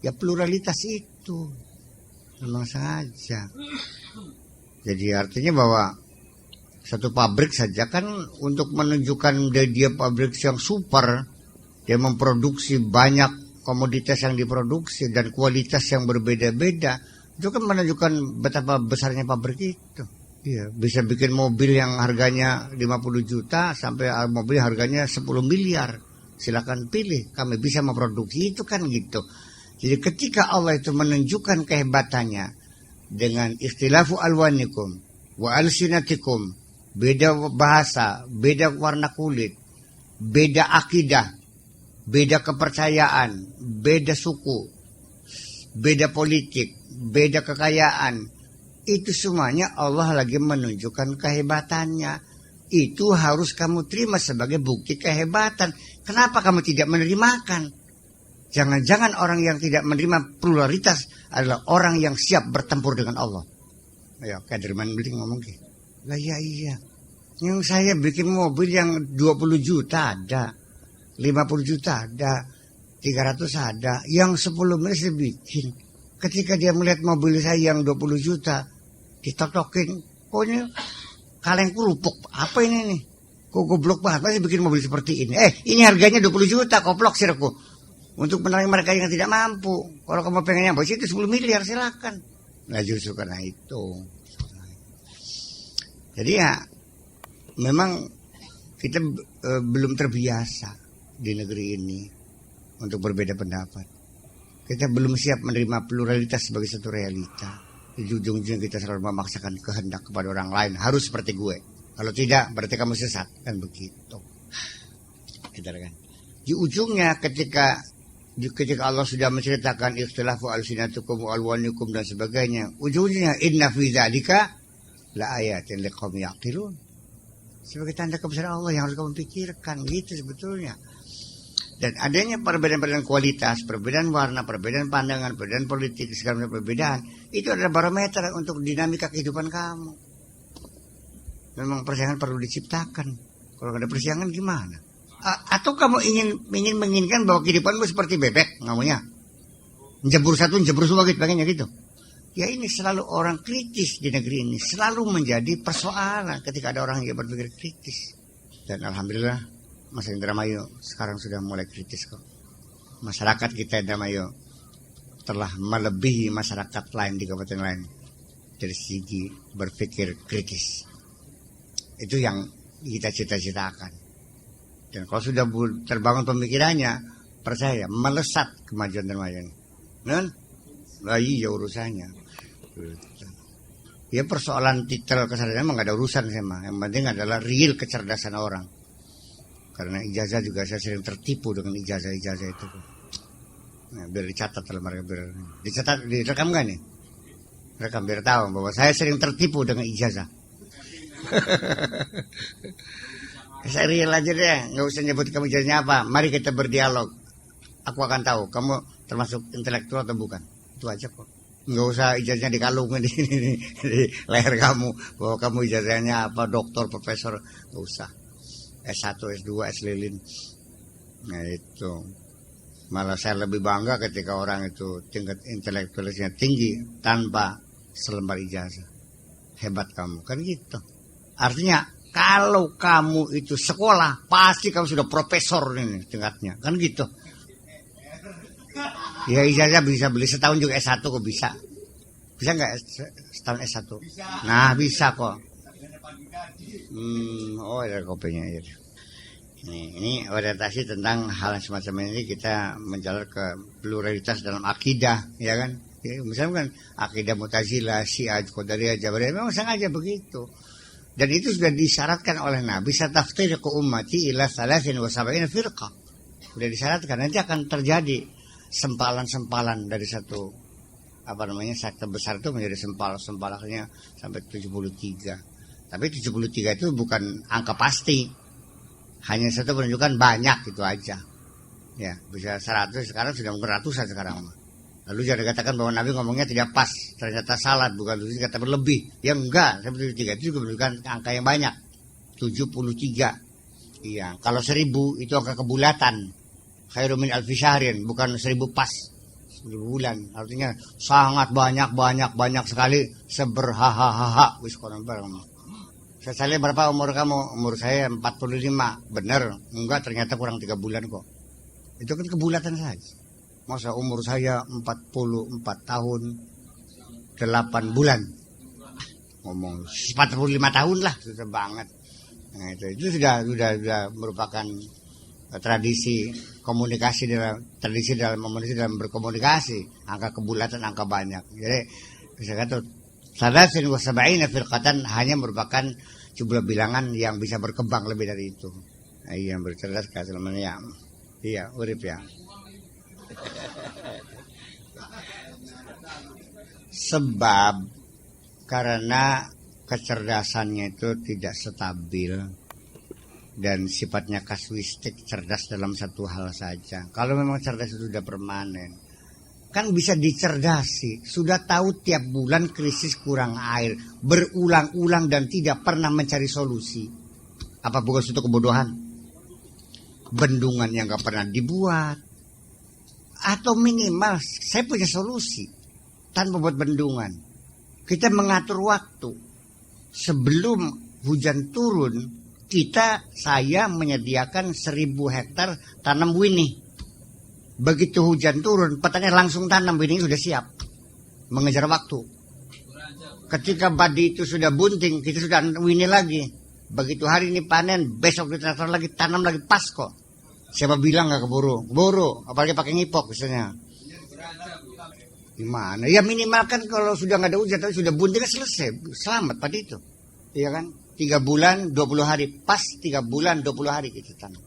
ya pluralitas itu. Memang saja. Jadi artinya bahwa satu pabrik saja kan untuk menunjukkan dia pabrik yang super, dia memproduksi banyak komoditas yang diproduksi dan kualitas yang berbeda-beda. Itu kan menunjukkan betapa besarnya pabrik itu. Iya, bisa bikin mobil yang harganya 50 juta sampai mobil harganya 10 miliar. Silakan pilih, kami bisa memproduksi itu kan gitu. Jadi ketika Allah itu menunjukkan kehebatannya dengan ikhtilafu alwanikum wa alsinatikum, beda bahasa, beda warna kulit, beda akidah, beda kepercayaan, beda suku, beda politik, beda kekayaan. Itu semuanya Allah lagi menunjukkan kehebatannya. Itu harus kamu terima sebagai bukti kehebatan. Kenapa kamu tidak menerimakan? Jangan-jangan orang yang tidak menerima pluralitas adalah orang yang siap bertempur dengan Allah. Ayo, Kaderman beli ngomong gitu. Lah iya. Yang saya bikin mobil yang 20 juta ada, 50 juta ada, 300 ada, yang 10 miliar saya bikin. Ketika dia melihat mobil saya yang 20 juta, ditotokin, kok ini kaleng kerupuk, apa ini nih? Kok goblok banget, masih bikin mobil seperti ini. Ini harganya 20 juta, koplok sirku. Untuk menarik mereka yang tidak mampu. Kalau kamu pengen yang bos itu 10 miliar, silakan. Nah justru karena itu. Jadi ya, memang kita belum terbiasa di negeri ini untuk berbeda pendapat. Kita belum siap menerima pluralitas sebagai satu realita. Di ujung-ujungnya kita selalu memaksakan kehendak kepada orang lain. Harus seperti gue. Kalau tidak, berarti kamu sesat. Kan begitu. Kan? Di ujungnya ketika Allah sudah menceritakan ikhtilafu alsinatukum wa alwanikum dan sebagainya. Ujungnya inna fi dzalika la ayatin liqaumin yaqilun. Sebagai tanda kebesaran Allah yang harus kamu pikirkan. Gitu sebetulnya. Dan adanya perbedaan-perbedaan kualitas, perbedaan warna, perbedaan pandangan, perbedaan politik, segala macam perbedaan, itu adalah barometer untuk dinamika kehidupan kamu. Memang persaingan perlu diciptakan. Kalau ada persaingan gimana? Atau kamu ingin menginginkan bahwa kehidupanmu seperti bebek, ngamunya? Jebur satu, jebur semua gitu, pengennya gitu. Ya ini selalu orang kritis di negeri ini, selalu menjadi persoalan ketika ada orang yang berpikir kritis. Dan alhamdulillah, Mas Indramayu sekarang sudah mulai kritis kok. Masyarakat kita Indramayu telah melebihi masyarakat lain di kabupaten lain dari segi berpikir kritis. Itu yang kita cita-citakan. Dan kalau sudah terbangun pemikirannya, percaya melesat kemajuan Indramayu. Non, iya urusannya. Ya persoalan titel kesadaran memang gak ada urusan sama. Yang penting adalah real kecerdasan orang. Karena ijazah juga saya sering tertipu dengan ijazah-ijazah itu. Nah, biar dicatat dalam mereka biar dicatat, direkam gak nih? Rekam biar tahu bahwa saya sering tertipu dengan ijazah. Saya real aja deh, nggak usah nyebut kamu ijazahnya apa. Mari kita berdialog. Aku akan tahu kamu termasuk intelektual atau bukan. Itu aja kok. Nggak usah ijazahnya dikalungin di leher kamu bahwa kamu ijazahnya apa, doktor, profesor, nggak usah. S1, S2, S lilin. Nah itu. Malah saya lebih bangga ketika orang itu tingkat intelektualisnya tinggi tanpa selembar ijazah. Hebat kamu, kan gitu. Artinya kalau kamu itu sekolah, pasti kamu sudah profesor ini tingkatnya, kan gitu. Ya ijazah bisa beli setahun juga S1 kok bisa. Bisa nggak setahun S1? Nah bisa kok. Oh ada kopinya ya. Ini orientasi tentang hal semacam ini, kita menjalar ke pluralitas dalam akidah, ya kan? Ya, misalnya kan akidah Mu'tazilah, Syiah, Qadariyah, Jabariyah, memang sengaja begitu. Dan itu sudah disyaratkan oleh Nabi, sataftariqu ummati ila 73 firqah. Sudah disyaratkan nanti akan terjadi sempalan-sempalan dari satu sekte besar itu menjadi sempalannya sampai 73. Tapi 73 itu bukan angka pasti. Hanya satu menunjukkan banyak itu aja. Ya, bisa 100, sekarang sudah mungkin ratusan sekarang. Lalu jangan dikatakan bahwa Nabi ngomongnya tidak pas, ternyata salah, bukan itu kata berlebih. Ya enggak, 73 itu juga menunjukkan angka yang banyak. 73. Iya, kalau 1000 itu angka kebulatan. Khairu min alfi syahrin, bukan 1000 pas. 1000 bulan. Artinya sangat banyak sekali, seberhahaha wis kono bareng. Saya berapa umur kamu? Umur saya 45. Benar? Enggak, ternyata kurang 3 bulan kok. Itu kan kebulatan saja. Masa umur saya 44 tahun 8 bulan. Ngomong 45 tahun lah, susah banget. Nah, itu sudah merupakan tradisi komunikasi dalam berkomunikasi, angka kebulatan, angka banyak. Jadi bisa kata salasin wa sab'ina firqatan hanya merupakan jumlah bilangan yang bisa berkembang lebih dari itu. Nah, yang bercerdas selamanya. Iya, urip ya. Sebab karena kecerdasannya itu tidak stabil dan sifatnya kasuistik, cerdas dalam satu hal saja. Kalau memang cerdas itu sudah permanen, kan bisa dicerdasi. Sudah tahu tiap bulan krisis kurang air, berulang-ulang dan tidak pernah mencari solusi. Apa bukan suatu kebodohan? Bendungan yang gak pernah dibuat. Atau minimal saya punya solusi tanpa buat bendungan. Kita mengatur waktu. Sebelum hujan turun, saya menyediakan 1000 hektar tanam winih. Begitu hujan turun, petani langsung tanam winih, sudah siap. Mengejar waktu. Ketika padi itu sudah bunting, kita sudah winih lagi. Begitu hari ini panen, besok ditraktor lagi, tanam lagi, pas kok. Siapa bilang gak keburu, apalagi pakai ngipok misalnya. Gimana? Ya minimal kan kalau sudah gak ada hujan, tapi sudah bunting kan selesai, selamat padi itu. Iya kan? 3 bulan 20 hari, pas 3 bulan 20 hari kita tanam.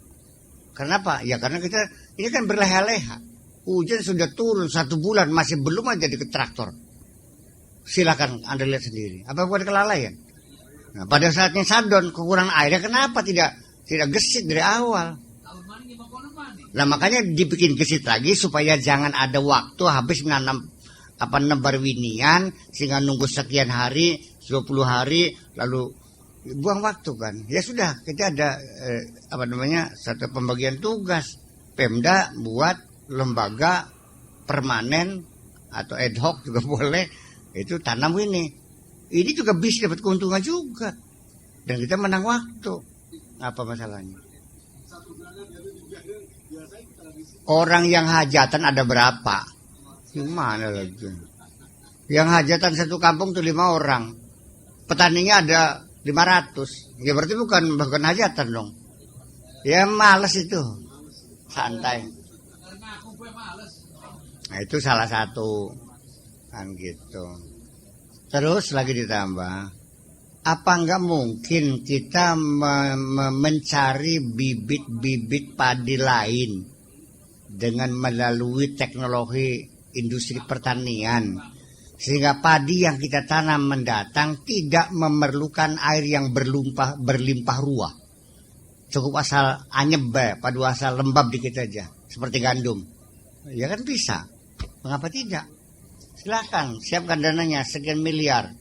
Kenapa? Ya karena kita ini kan berleha-leha. Hujan sudah turun 1 bulan, masih belum aja di traktor. Silakan Anda lihat sendiri. Apa buat kelalaian? Nah, pada saatnya sadon kekurangan airnya, kenapa tidak gesit dari awal? Nah, makanya dibikin gesit lagi supaya jangan ada waktu habis menanam nebar winian sehingga nunggu sekian hari, 20 hari lalu buang waktu kan. Ya sudah, kita ada satu pembagian tugas. Pemda buat lembaga permanen atau ad hoc juga boleh, itu tanam ini. Ini juga bisa dapat keuntungan juga. Dan kita menang waktu. Apa masalahnya? Orang yang hajatan ada berapa? Gimana lagi? Yang hajatan satu kampung tuh 5 orang. Petaninya ada 500. Ya berarti bukan hajatan dong. Ya males itu. Santai. Nah itu salah satu. Kan gitu. Terus lagi ditambah, apa enggak mungkin kita mencari bibit-bibit padi lain dengan melalui teknologi industri pertanian, sehingga padi yang kita tanam mendatang tidak memerlukan air yang berlimpah ruah. Cukup asal anyep, padu asal lembab dikit aja, seperti gandum. Ya kan bisa. Mengapa tidak? Silakan, siapkan dananya sekian miliar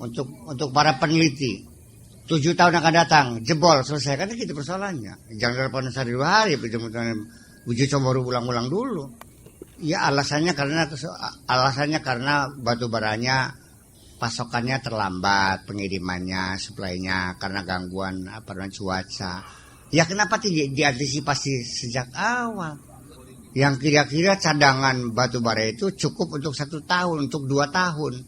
untuk para peneliti. 7 tahun akan datang, jebol, selesai. Kan gitu persoalannya. Jangan dalam sehari 2 hari, uji coba ulang-ulang dulu. Ya alasannya karena batu baranya pasokannya terlambat, pengirimannya, suplainya karena gangguan cuaca. Ya kenapa tidak diantisipasi sejak awal? Yang kira-kira cadangan batu bara itu cukup untuk 1 tahun, untuk 2 tahun.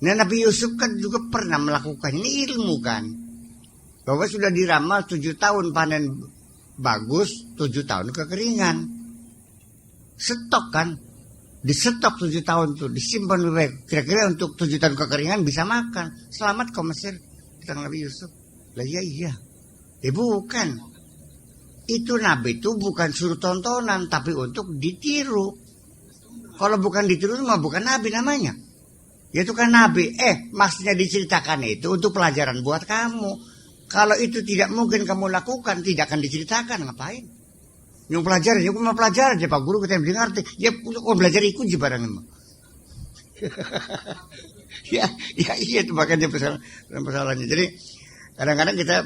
Nah, Nabi Yusuf kan juga pernah melakukan. Ini ilmu kan. Bahwa sudah diramal 7 tahun panen bagus, 7 tahun kekeringan. Stok kan. Disetok 7 tahun itu, disimpan baik. Kira-kira untuk 7 tahun kekeringan bisa makan. Selamat kok Mesir. tentang Nabi Yusuf. Lah iya. Bukan. Itu Nabi itu bukan suruh tontonan, tapi untuk ditiru. Kalau bukan ditiru mah bukan Nabi namanya. Ya itu kan Nabi. Maksudnya diceritakan itu untuk pelajaran buat kamu. Kalau itu tidak mungkin kamu lakukan, tidak akan diceritakan. Ngapain? Yang pelajaran, yang mau pelajaran aja Pak Guru kita yang ngerti. Ya belajar ikut aja barang emang. ya itu makanya persoalannya. Jadi kadang-kadang kita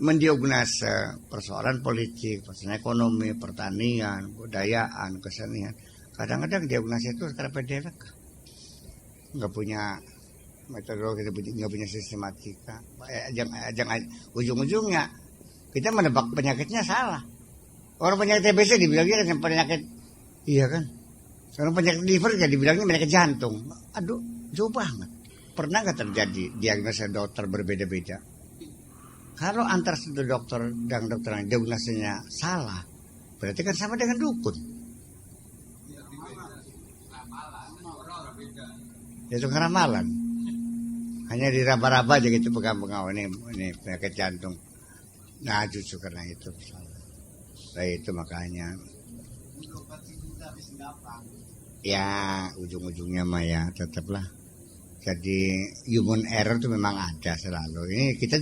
mendiagnosa persoalan politik, persoalan ekonomi, pertanian, budayaan, kesenian. Kadang-kadang diagnosa itu karena pendek, nggak punya metodologi, nggak punya sistematika. Jangan ujung-ujungnya kita menebak penyakitnya salah. Orang penyakit TBC dibilangnya kan penyakit, iya kan? Orang penyakit liver kan dibilangnya penyakit jantung. Aduh, jauh banget. Pernah nggak terjadi diagnosa dokter berbeda-beda? Kalau antar satu dokter dan dokter yang diagnosanya salah, berarti kan sama dengan dukun. Itu ramalan. Hanya diraba-raba aja gitu pegang-pegang ini penyakit jantung. Nah justru karena itu. Nah itu makanya. Ya ujung-ujungnya mah ya tetaplah. Jadi human error itu memang ada selalu. Ini kita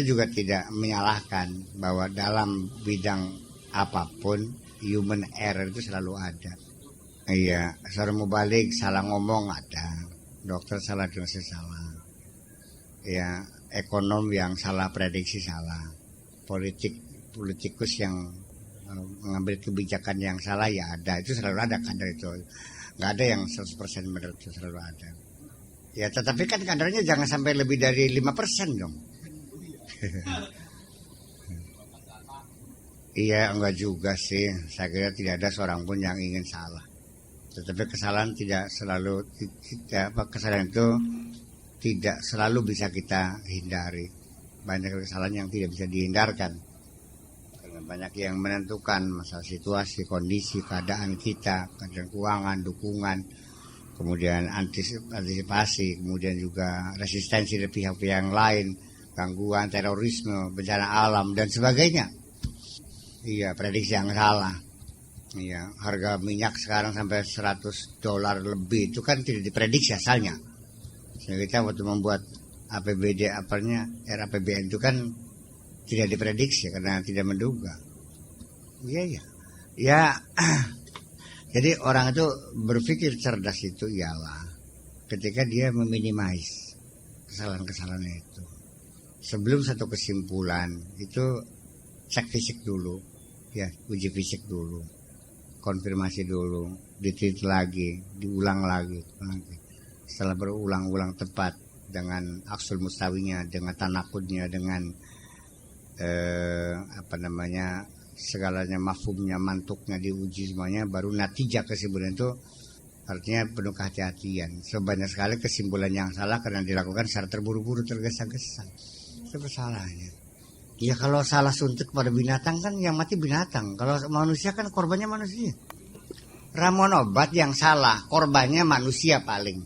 juga tidak menyalahkan bahwa dalam bidang apapun human error itu selalu ada. Iya, seorang mubalik salah ngomong ada, dokter salah diagnosis salah, ya ekonom yang salah prediksi salah, politikus yang mengambil kebijakan yang salah ya ada, itu selalu ada kadar itu, nggak ada yang 100% benar, itu selalu ada. Ya tetapi kan kadarnya jangan sampai lebih dari 5% dong. Iya enggak juga sih, saya kira tidak ada seorang pun yang ingin salah. Tetapi kesalahan kesalahan itu tidak selalu bisa kita hindari. Banyak kesalahan yang tidak bisa dihindarkan. Karena banyak yang menentukan masalah situasi, kondisi, keadaan kita, keadaan keuangan, dukungan, kemudian antisipasi, kemudian juga resistensi dari pihak-pihak yang lain, gangguan, terorisme, bencana alam, dan sebagainya. Iya, prediksi yang salah. Iya, harga minyak sekarang sampai $100 lebih itu kan tidak diprediksi asalnya. Sehingga kita waktu membuat APBD RAPBN itu kan tidak diprediksi karena tidak menduga. Iya. Ya, jadi orang itu berpikir cerdas itu ialah ketika dia meminimais kesalahan-kesalahan itu. Sebelum satu kesimpulan itu cek fisik dulu, ya uji fisik dulu. Konfirmasi dulu, diteliti lagi, diulang lagi. Setelah berulang-ulang tepat dengan aksul mustawinya, dengan tanakudnya, dengan segalanya mafhumnya, mantuknya diuji semuanya, baru natijah kesimpulan itu artinya penuh kehati-hatian. Sebanyak sekali kesimpulan yang salah karena dilakukan secara terburu-buru, tergesa-gesa. Itu kesalahannya. Ya kalau salah suntik pada binatang kan yang mati binatang. Kalau manusia kan korbannya manusia. Ramuan obat yang salah, korbannya manusia paling.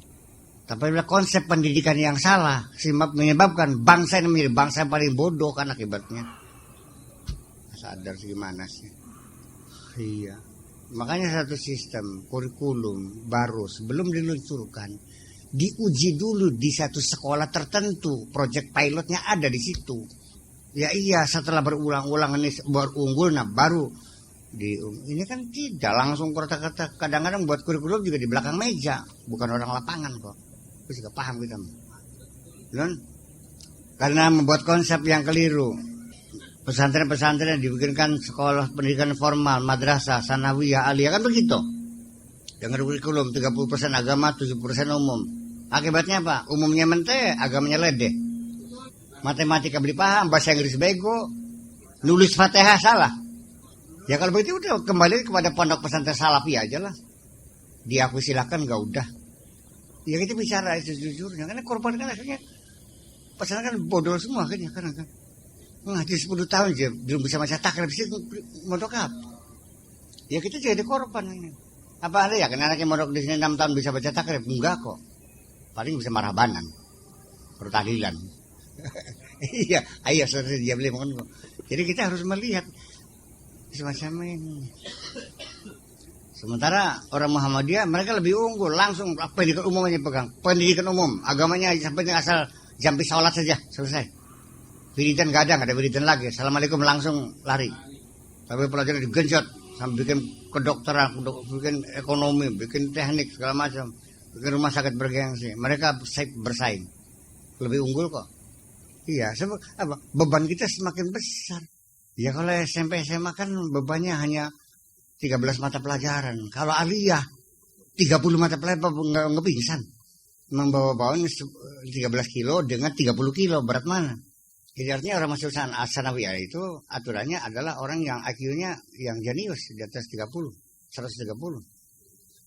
Tapi bila konsep pendidikan yang salah, menyebabkan bangsa ini menjadi bangsa yang paling bodoh kan akibatnya. Sadar gimana sih? Iya. Makanya satu sistem kurikulum baru sebelum diluncurkan, diuji dulu di satu sekolah tertentu. Proyek pilotnya ada di situ. Ya iya, setelah berulang-ulang ini berunggul, nah baru ini kan tidak langsung kata-kata. Kadang-kadang buat kurikulum juga di belakang meja, bukan orang lapangan kok. Itu juga paham kita. Karena membuat konsep yang keliru. Pesantren-pesantren dibikinkan sekolah pendidikan formal, madrasah, sanawiyah, aliyah kan begitu. Dengan kurikulum 30% agama, 70% umum. Akibatnya apa? Umumnya mente, agamanya ledeh. Matematika beli paham, bahasa Inggris bego, nulis Fatihah salah. Ya kalau begitu udah kembali kepada pondok pesantren Salafi aja lah. Diakui silakan enggak udah. Ya kita bicara sejujurnya karena korban kan akhirnya pesantren kan bodoh semua kan ya kan. Ngaji 10 tahun aja belum bisa baca takrib sih mondok apa? Ya kita jadi korban ini. Apa ada ya kan anak yang mondok di sini 6 tahun bisa baca takrib? Enggak kok. Paling bisa marhabanan. pertahlilan. Iya, ayo seperti dia beli makan. Jadi kita harus melihat semacam ini. Sementara orang Muhammadiyah mereka lebih unggul, langsung pendidikan umum aja pegang. Pendidikan umum, agamanya sampai asal jampi sholat saja selesai. Wiridan gak ada wiridan lagi. Assalamualaikum langsung lari. Tapi pelajaran digenjot sampai bikin kedokteran, bikin ekonomi, bikin teknik segala macam, bikin rumah sakit bergengsi. Mereka bersaing, lebih unggul kok. Iya, apa? Beban kita semakin besar. Ya kalau SMP SMA kan bebannya hanya 13 mata pelajaran. Kalau aliyah 30 mata pelajaran nggak pingsan. Membawa-bawanya 13 kilo dengan 30 kilo, berat mana? Jadi artinya orang masuk sanawiyah itu aturannya adalah orang yang IQ-nya yang jenius di atas 30, 130.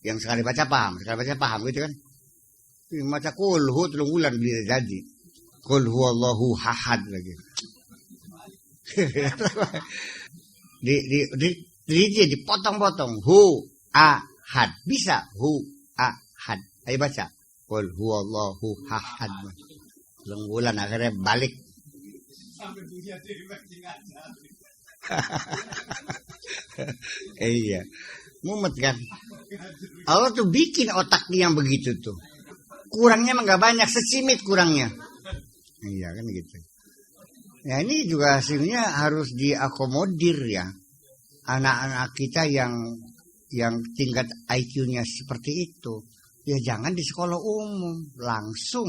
Yang sekali baca paham gitu kan. Baca kulhu 3 bulan bisa jadi. Qul huwallahu ahad lagi. dipotong-potong hu ahad. Bisa hu ahad. Ayo baca. Qul huwallahu ahad. 3 bulan akhirnya balik. Sampai punya iya. Mumet kan. Allah tuh bikin otaknya yang begitu tuh. Kurangnya mah gak banyak, secimit kurangnya. Iya kan gitu. Ya ini juga hasilnya harus diakomodir ya. Anak-anak kita yang tingkat IQ-nya seperti itu, ya jangan di sekolah umum, langsung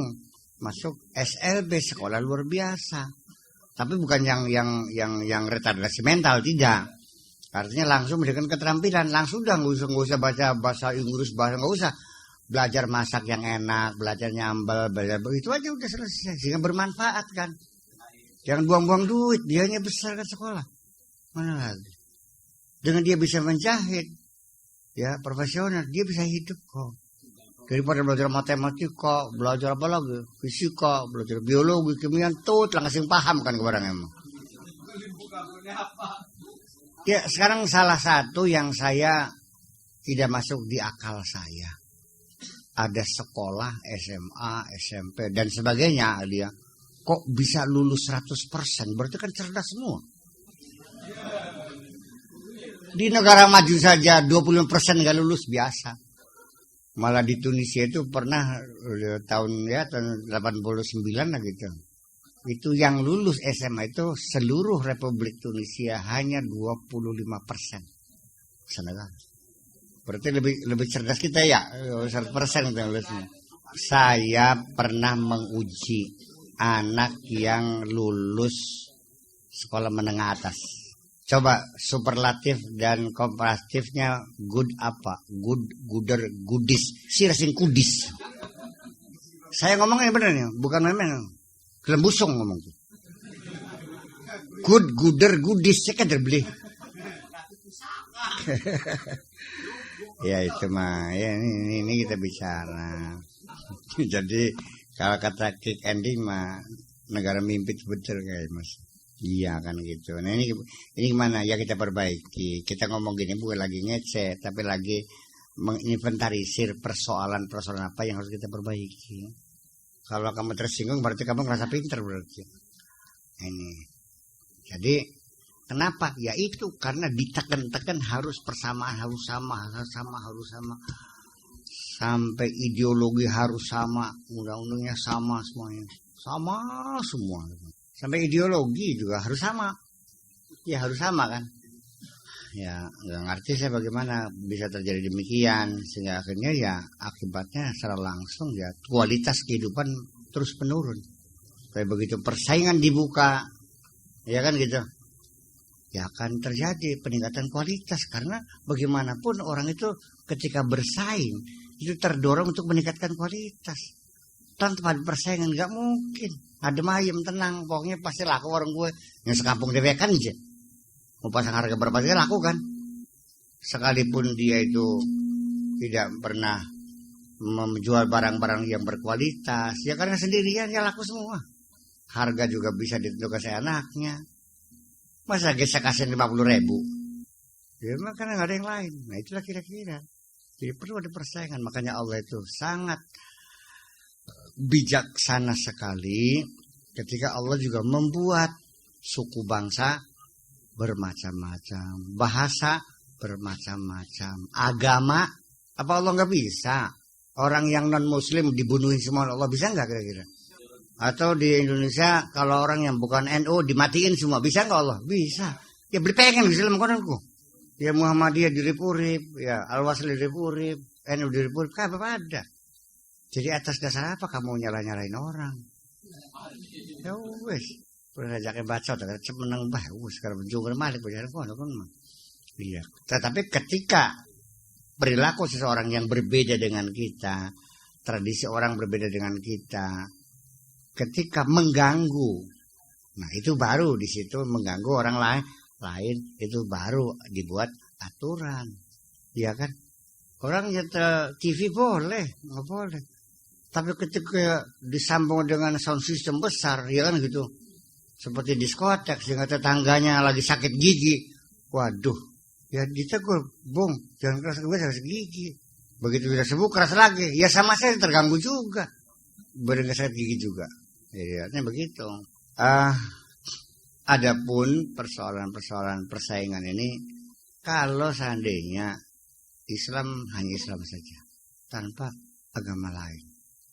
masuk SLB, sekolah luar biasa. Tapi bukan yang retardasi mental, tidak. Artinya langsung dengan keterampilan, langsung udah nggak usah baca bahasa Inggris, nggak usah. Belajar masak yang enak, belajar nyambel, belajar begitu aja udah selesai. Sehingga bermanfaat kan. Jangan buang-buang duit, biayanya besar kan sekolah. Mana lagi? Dengan dia bisa menjahit, ya profesional, dia bisa hidup kok. Daripada belajar matematika, belajar apa lagi? Fisika, belajar biologi, kimia, tuh langsung paham kan kebarang emang. Ya sekarang salah satu yang saya tidak masuk di akal saya. Ada sekolah SMA, SMP dan sebagainya dia kok bisa lulus 100%, berarti kan cerdas semua. Di negara maju saja 20% nggak lulus biasa. Malah di Tunisia itu pernah tahun 89 lah gitu. Itu yang lulus SMA itu seluruh Republik Tunisia hanya 25%. Sana. Berarti lebih cerdas kita ya, 100% kita lulusnya. Saya pernah menguji anak yang lulus sekolah menengah atas. Coba superlatif dan komparatifnya good apa? Goodis. Sirasing kudis. Saya ngomongnya benar nih, bukan main-main. Kelembusung ngomong. Goodis, saya kan terbeli. Ya itu mah, ya ini kita bicara. Jadi kalau kata kick ending mah negara mimpi itu betul kayak mas. Iya kan gitu. Nah ini gimana? Ya kita perbaiki. Kita ngomong gini bukan lagi ngeceh, tapi lagi menginventarisir persoalan apa yang harus kita perbaiki. Kalau kamu tersinggung berarti kamu ngerasa pintar berarti. Ini. Jadi kenapa? Ya itu karena ditekan-tekan harus persamaan, harus sama. Sampai ideologi harus sama, undang-undangnya sama semuanya. Sama semua. Sampai ideologi juga harus sama. Ya harus sama kan. Ya nggak ngerti saya bagaimana bisa terjadi demikian. Sehingga akhirnya ya akibatnya secara langsung ya kualitas kehidupan terus menurun. Kayak begitu persaingan dibuka, ya kan gitu. Ya akan terjadi peningkatan kualitas. Karena bagaimanapun orang itu ketika bersaing itu terdorong untuk meningkatkan kualitas. Tanpa persaingan nggak mungkin. Adem ayem tenang, pokoknya pasti laku orang gue yang sekampung dewe kan aja. Mau pasang harga berapa aja laku kan. Sekalipun dia itu tidak pernah menjual barang-barang yang berkualitas, ya karena sendirian ya laku semua. Harga juga bisa ditentukan seenaknya. Masa saya kasih 50.000? Ya karena nggak ada yang lain. Nah itulah kira-kira. Jadi perlu ada persaingan. Makanya Allah itu sangat bijaksana sekali ketika Allah juga membuat suku bangsa bermacam-macam, bahasa bermacam-macam, agama. Apa Allah nggak bisa? Orang yang non muslim dibunuhin semua, Allah bisa nggak kira-kira? Atau di Indonesia kalau orang yang bukan NU dimatiin semua, bisa nggak Allah? Bisa. Ya beli pengen Islam kononku. Ya Muhammadiyah dirip-urip, ya Al-Wasli dirip-urip, NU dirip-urip, apa ada? Jadi atas dasar apa kamu nyala-nyalain orang? Ya wes, udah ajaknya baca, tak menang bah, sekarang berjuang malik berjalan kono kan mah. Iya. Tetapi ketika perilaku seseorang yang berbeda dengan kita, tradisi orang berbeda dengan kita, ketika mengganggu, nah itu baru di situ mengganggu orang lain itu baru dibuat aturan, ya kan? Orang nyetel TV boleh, nggak boleh. Tapi ketika disambung dengan sound system besar, ya kan gitu, seperti diskotek sehingga tetangganya lagi sakit gigi, waduh, ya ditegur, bung, jangan keras gue sakit gigi. Begitu sudah sembuh keras lagi, ya sama saya terganggu juga, beringat sakit gigi juga. Jadi artinya begitu. Adapun persoalan-persoalan persaingan ini, kalau seandainya Islam hanya Islam saja, tanpa agama lain,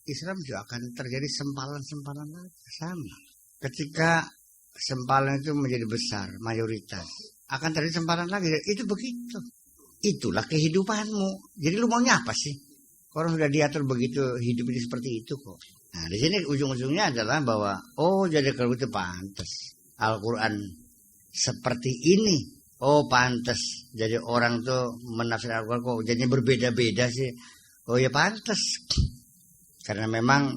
Islam juga akan terjadi sempalan-sempalan lagi sama. Ketika sempalan itu menjadi besar, mayoritas, akan terjadi sempalan lagi. Itu begitu. Itulah kehidupanmu. Jadi lu maunya apa sih? Orang sudah diatur begitu, hidup ini seperti itu kok. Nah, di sini ujung-ujungnya adalah bahwa jadi kalau itu pantas Al-Quran seperti ini. Oh pantas. Jadi orang tuh menafsir Al-Quran kok jadinya berbeda-beda sih. Oh ya pantas. Karena memang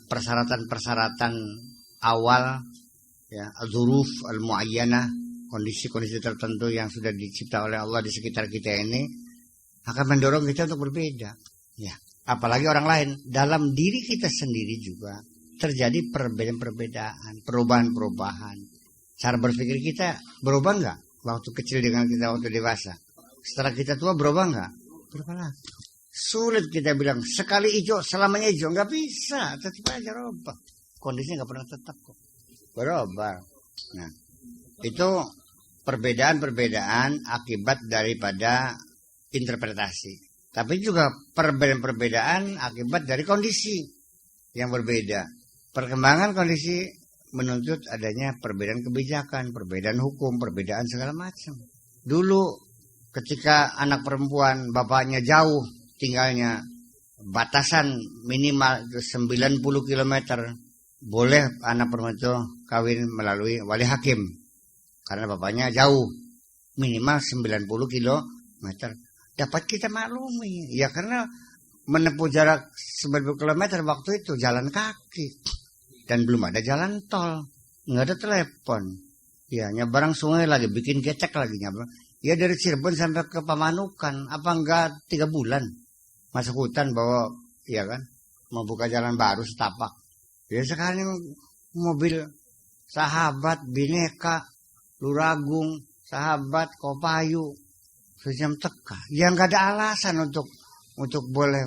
persyaratan-persyaratan awal, ya, al-dzuruf al-muayyanah, kondisi-kondisi tertentu yang sudah dicipta oleh Allah di sekitar kita ini akan mendorong kita untuk berbeda. Ya, apalagi orang lain. Dalam diri kita sendiri juga terjadi perbedaan-perbedaan, perubahan-perubahan. Cara berpikir kita berubah nggak? Waktu kecil dengan kita waktu dewasa. Setelah kita tua berubah nggak? Berubah lagi. Sulit kita bilang sekali hijau selamanya hijau, nggak bisa. Tetap aja berubah. Kondisinya nggak pernah tetap kok. Berubah. Nah, itu perbedaan-perbedaan akibat daripada interpretasi. Tapi juga perbedaan-perbedaan akibat dari kondisi yang berbeda. Perkembangan kondisi menuntut adanya perbedaan kebijakan, perbedaan hukum, perbedaan segala macam. Dulu ketika anak perempuan bapaknya jauh tinggalnya, batasan minimal 90 km, boleh anak perempuan itu kawin melalui wali hakim. Karena bapaknya jauh, minimal 90 km. Dapat kita maklumi, ya karena menempuh jarak 90 km waktu itu jalan kaki. Dan belum ada jalan tol, nggak ada telepon. Ya nyebrang sungai lagi, bikin gecek lagi nyebrang. Ya dari Cirebon sampai ke Pamanukan, apa enggak 3 bulan. Masuk hutan bawa, ya kan, mau buka jalan baru setapak. Ya sekarang mobil Sahabat, Bineka, Luragung, Sahabat, Kopayu, sejam teka. Ya nggak ada alasan untuk boleh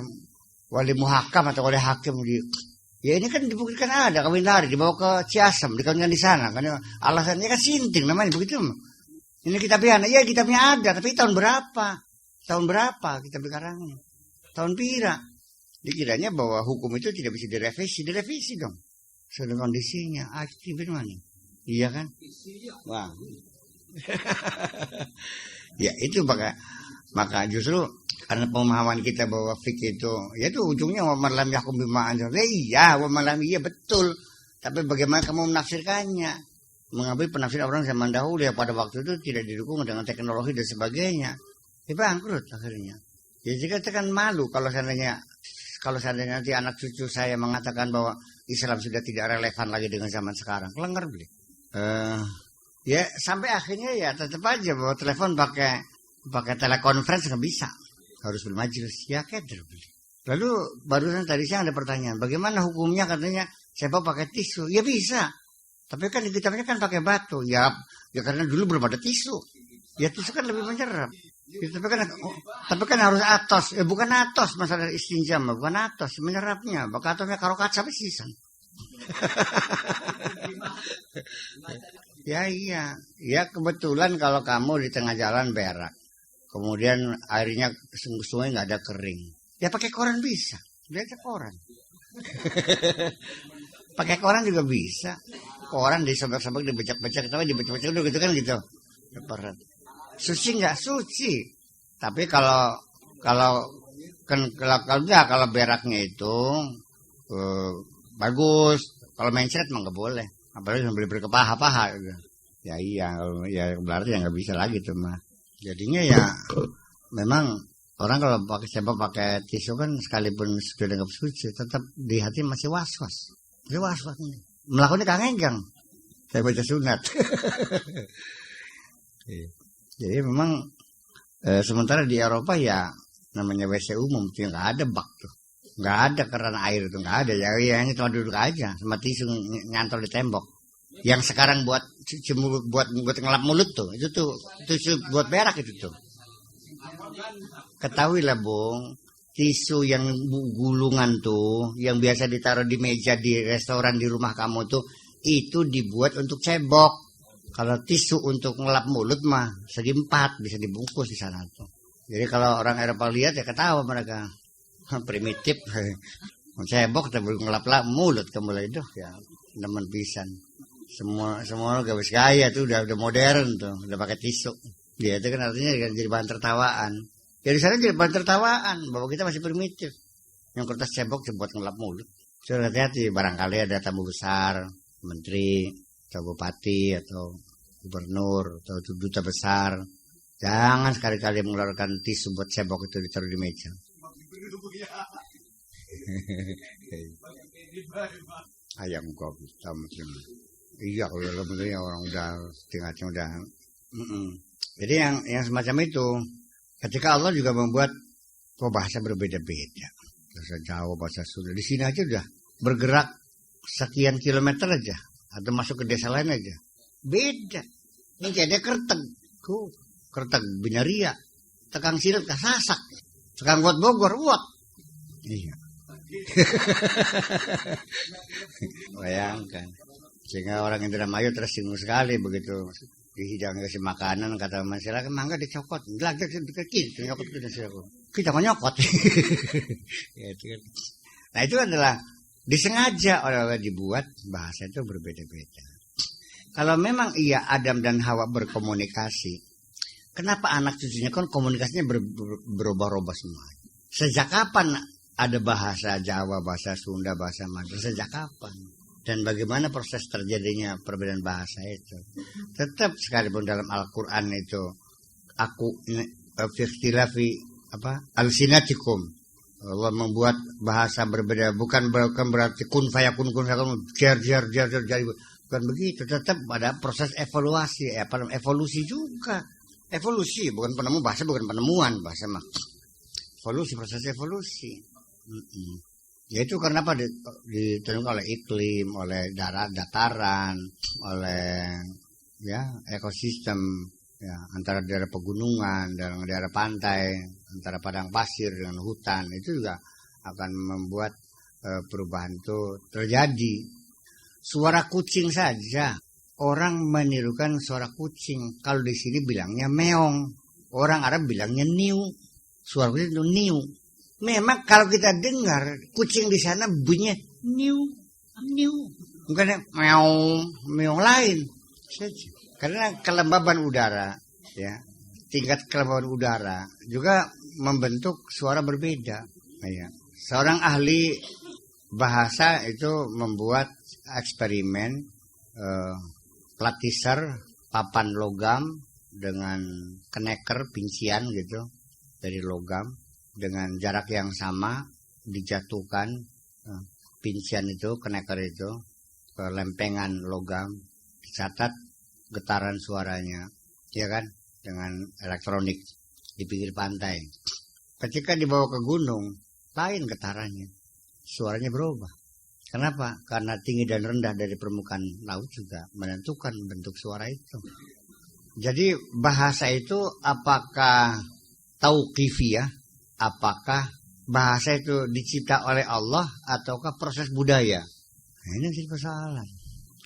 wali muhakam atau wali hakim di. Ya ini kan dibuktikan ada kawin lari dibawa ke Ciasem, dikawinkan di sana. Kan alasannya kan sinting namanya begitu. Ini kitabnya ada, ya kitabnya ada, tapi tahun berapa? Tahun berapa kitab karangnya? Tahun pira? Dikiranya bahwa hukum itu tidak bisa direvisi dong. Sudah kondisinya, aktif mana? Iya kan? Wah. Ya itu maka justru karena pemahaman kita bahwa fikih itu, ya itu ujungnya wa man lam yahkum bima anzalna. Iya, wa man lam, iya betul. Tapi bagaimana kamu menafsirkannya? Mengambil penafsiran orang zaman dahulu ya pada waktu itu tidak didukung dengan teknologi dan sebagainya. Ya bangkrut akhirnya. Ya jika kita kan malu kalau seandainya nanti anak cucu saya mengatakan bahwa Islam sudah tidak relevan lagi dengan zaman sekarang. Kelengar beli. Ya sampai akhirnya ya tetap aja bahwa telepon pakai telekonferensi nggak bisa. Harus bermajelis, ya keder beli. Lalu barusan tadi siang ada pertanyaan, bagaimana hukumnya katanya siapa pakai tisu? Ya bisa, tapi kan di kitabnya kan pakai batu. Ya karena dulu belum ada tisu. Ya tisu kan lebih menyerap. Tapi kan harus atos. Bukan atos masalah istinja mah, bukan atos, menyerapnya. Bakal atosnya karo kaca pisan. Ya iya. Ya kebetulan kalau kamu di tengah jalan berak. Kemudian airnya sungai nggak ada kering. Ya pakai koran bisa. Baca koran. Pakai koran juga bisa. Koran disobek-sobek, dibecek-becek, tapi dibecek-becek dulu gitu kan gitu. Suci nggak suci, tapi kalau beraknya itu bagus, kalau mencret mah nggak boleh, apalagi beli ke paha-paha. Ya iya, ya berarti ya nggak bisa lagi tuh mah. Jadinya ya memang orang kalau pakai cebok pakai tisu kan sekalipun sudah nggak suci, tetap di hati masih was-was, nih. Melakukannya kangegang, saya baca sunat. Jadi memang sementara di Eropa ya namanya WC umum tuh nggak ada bak tuh, nggak ada keran air tuh nggak ada. Ya ini cuma duduk aja sama tisu nyantol di tembok. Yang sekarang buat ngelap mulut tuh itu tuh tisu buat berak itu tuh. Ketahuilah Bung, tisu yang gulungan tuh yang biasa ditaruh di meja di restoran di rumah kamu tuh itu dibuat untuk cebok. Kalau tisu untuk ngelap mulut mah segi 4 bisa dibungkus di sana tuh. Jadi kalau orang Eropa lihat ya ketawa mereka. Primitif. Cebok tapi ngelap mulut kembali itu ya nemen pisan. Semua gak bisa gaya tuh udah modern tuh, udah pakai tisu. Dia itu kan artinya jadi bahan tertawaan. Ya di sana jadi bahan tertawaan bahwa kita masih primitif. Yang kertas cebok buat ngelap mulut. So, hati-hati barangkali ada tamu besar, menteri, atau bupati atau gubernur atau duta besar, jangan sekali-kali mengeluarkan tisu buat cebok itu ditaruh di meja. Ayam kopi tamu. Iya kalau menteri orang udah tingkatnya udah. Jadi yang semacam itu, ketika Allah juga membuat bahasa berbeda-beda, bahasa Jawa, bahasa Sunda, di sini aja udah bergerak sekian kilometer aja. Atau masuk ke desa lain aja beda. Ini jadi kerteg binaria, tekang silet kasasak, tekang buat Bogor buat. Iya. Bayangkan. Sehingga orang Indramayu tersinggung sekali begitu dihidang kasih makanan kata masyarakat mangga dicokot, lagi gitu nyokot kita mau nyokot. Nah itu adalah disengaja oleh dibuat bahasa itu berbeda-beda. Kalau memang iya Adam dan Hawa berkomunikasi, kenapa anak cucunya kan komunikasinya berubah-ubah semua? Sejak kapan ada bahasa Jawa, bahasa Sunda, bahasa Madura? Sejak kapan? Dan bagaimana proses terjadinya perbedaan bahasa itu? Tetap sekalipun dalam Al-Quran itu aku fikhtilafi al-sinatikum, Allah membuat bahasa berbeda, bukan berarti kun fayakun jar bukan begitu. Tetap ada proses evaluasi, evolusi juga. Evolusi bukan penemu bahasa, bukan penemuan bahasa mah. Evolusi, proses evolusi. Yaitu karena apa ditentukan oleh iklim, oleh dataran, oleh ekosistem. Ya, antara daerah pegunungan dan daerah pantai, antara padang pasir dengan hutan, itu juga akan membuat perubahan itu terjadi. Suara kucing saja, orang menirukan suara kucing. Kalau di sini bilangnya meong, orang Arab bilangnya niu. Suara kucing itu niu. Memang kalau kita dengar kucing di sana bunyinya niu, bukan meong lain saja. Karena kelembaban udara, ya, tingkat kelembaban udara juga membentuk suara berbeda. Ya. Seorang ahli bahasa itu membuat eksperimen plat teaser papan logam dengan keneker pincian gitu dari logam dengan jarak yang sama dijatuhkan pincian itu keneker itu ke lempengan logam, dicatat getaran suaranya, ya kan, dengan elektronik di pinggir pantai. Ketika dibawa ke gunung, lain getarannya, suaranya berubah. Kenapa? Karena tinggi dan rendah dari permukaan laut juga menentukan bentuk suara itu. Jadi bahasa itu apakah tauqifiyah, apakah bahasa itu dicipta oleh Allah ataukah proses budaya? Nah, ini sih persoalan.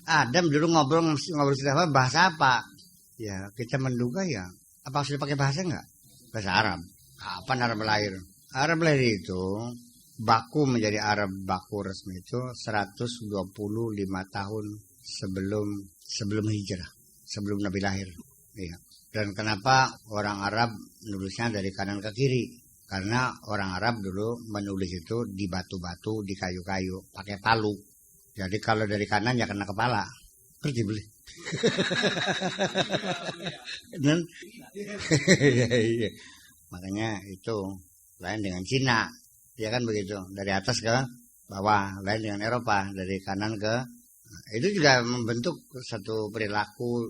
Adam dulu ngobrol cerita apa, bahasa apa? Ya kita menduga ya, apa sudah pakai bahasa enggak? Bahasa Arab. Kapan Arab lahir? Arab lahir itu baku menjadi Arab baku resmi itu 125 tahun sebelum hijrah, sebelum Nabi lahir. Iya. Dan kenapa orang Arab nulisnya dari kanan ke kiri? Karena orang Arab dulu menulis itu di batu-batu, di kayu-kayu, pakai palu. Jadi kalau dari kanan ya kena kepala. Ngerti beli? Iya. Makanya itu lain dengan Cina. Ya kan begitu. Dari atas ke bawah. Lain dengan Eropa. Dari kanan ke... itu juga membentuk satu perilaku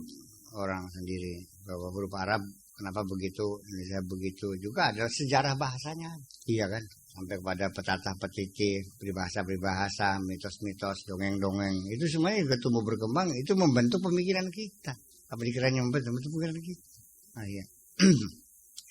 orang sendiri. Bahwa huruf Arab kenapa begitu, Indonesia begitu. Juga ada sejarah bahasanya. Iya kan? Sampai kepada petata petiti, peribahasa, mitos-mitos, dongeng-dongeng. Itu semuanya juga tumbuh berkembang. Itu membentuk pemikiran kita. Apa dikiranya membentuk pemikiran kita. Nah, iya.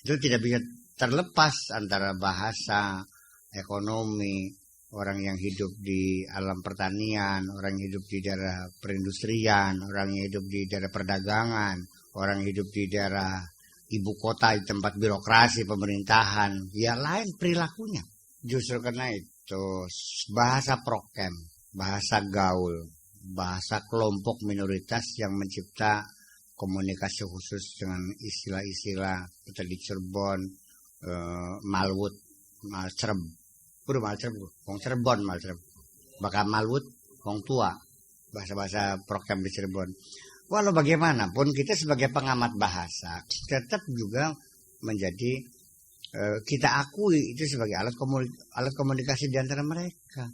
Itu tidak bisa terlepas antara bahasa, ekonomi, orang yang hidup di alam pertanian, orang yang hidup di daerah perindustrian, orang yang hidup di daerah perdagangan, orang yang hidup di daerah ibu kota, di tempat birokrasi, pemerintahan. Ya lain perilakunya. Justru karena itu bahasa prokem, bahasa gaul, bahasa kelompok minoritas yang mencipta komunikasi khusus dengan istilah-istilah seperti di Cirebon, Malwut, Malcereb, udah Malcereb, Wong Cirebon, Malcereb, bakal Malwut, Wong Tua, bahasa-bahasa prokem di Cirebon. Walau bagaimanapun kita sebagai pengamat bahasa tetap juga menjadi kita akui itu sebagai alat komunikasi di antara mereka.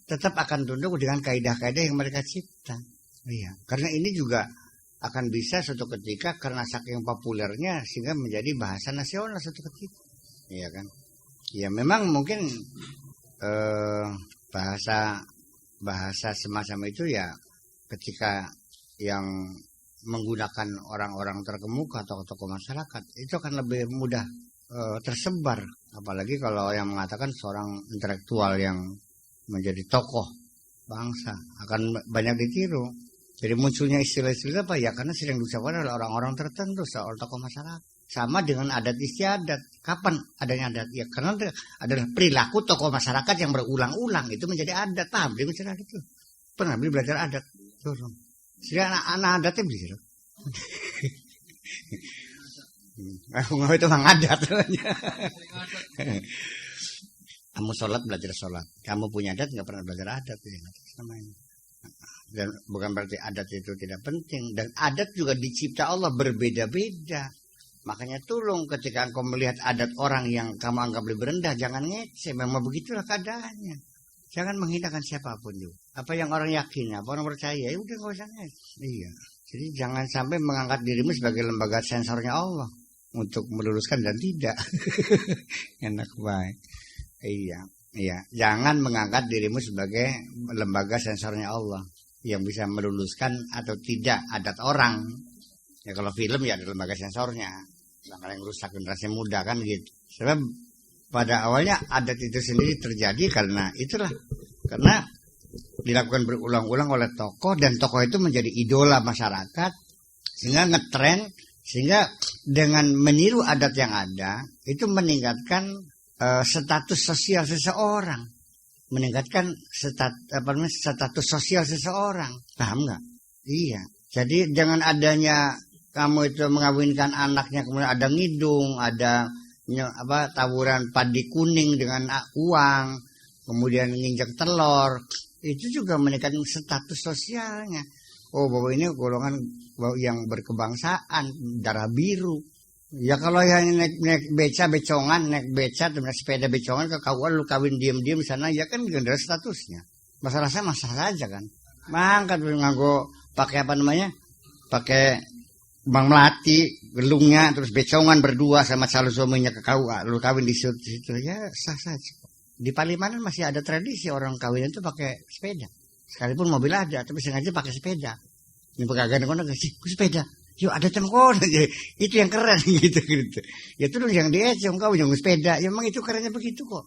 Tetap akan tunduk dengan kaidah-kaidah yang mereka cipta. Iya, karena ini juga akan bisa suatu ketika karena saking populernya sehingga menjadi bahasa nasional suatu ketika. Iya kan? Ya memang mungkin bahasa semacam itu ya ketika yang menggunakan orang-orang terkemuka atau tokoh masyarakat itu akan lebih mudah tersebar, apalagi kalau yang mengatakan seorang intelektual yang menjadi tokoh bangsa akan banyak ditiru. Jadi munculnya istilah-istilah apa ya karena sering diucapkan oleh orang-orang tertentu, seorang tokoh masyarakat. Sama dengan adat istiadat. Kapan adanya adat? Ya karena adalah perilaku tokoh masyarakat yang berulang-ulang itu menjadi adat. Paham beli bicara itu? Pernah beli belajar adat? Turun. Sehingga anak-anak adatnya bisa. Aku nggak itu mang adat. Kamu sholat belajar sholat. Kamu punya adat nggak pernah belajar adat ya. Namanya. Dan bukan berarti adat itu tidak penting. Dan adat juga dicipta Allah berbeda-beda. Makanya tolong ketika engkau melihat adat orang yang kamu anggap lebih rendah, jangan ngece. Memang begitulah keadaannya. Jangan menghinakan siapapun juga. Apa yang orang yakin, apa orang percaya, ya udah nggak usah ngece. Iya. Jadi jangan sampai mengangkat dirimu sebagai lembaga sensornya Allah untuk meluruskan dan tidak. Enak baik. Iya. Jangan mengangkat dirimu sebagai lembaga sensornya Allah yang bisa meluluskan atau tidak adat orang. Ya kalau film ya ada lembaga sensornya. Yang rusak generasi muda kan gitu. Sebab pada awalnya adat itu sendiri terjadi karena itulah. Karena dilakukan berulang-ulang oleh tokoh dan tokoh itu menjadi idola masyarakat sehingga ngetren, sehingga dengan meniru adat yang ada itu meningkatkan status sosial seseorang, meningkatkan status sosial seseorang. Paham nggak? Iya. Jadi dengan adanya kamu itu mengawinkan anaknya, kemudian ada ngidung, ada taburan padi kuning dengan uang, kemudian nginjak telur, itu juga meningkatkan status sosialnya. Oh, bahwa ini golongan yang berkebangsaan, darah biru. Ya kalau yang naik beca becongan, naik beca, naik sepeda becongan ke KUA lu kawin diam-diam di sana, ya kan gendera statusnya. Masalah saja kan. Mangkat nganggo pakai apa namanya? Pakai Bang Melati, gelungnya, terus becongan berdua sama calon suaminya ke KUA, lu kawin di situ, ya sah saja. Di Palimanan masih ada tradisi orang kawin itu pakai sepeda. Sekalipun mobil ada, tapi sengaja pakai sepeda. Ini pegagan kono sepeda. Yuk ada temkon aja. Itu yang keren gitu. Ya terus yang diecong kau yang sepeda. Ya memang itu kerennya begitu kok.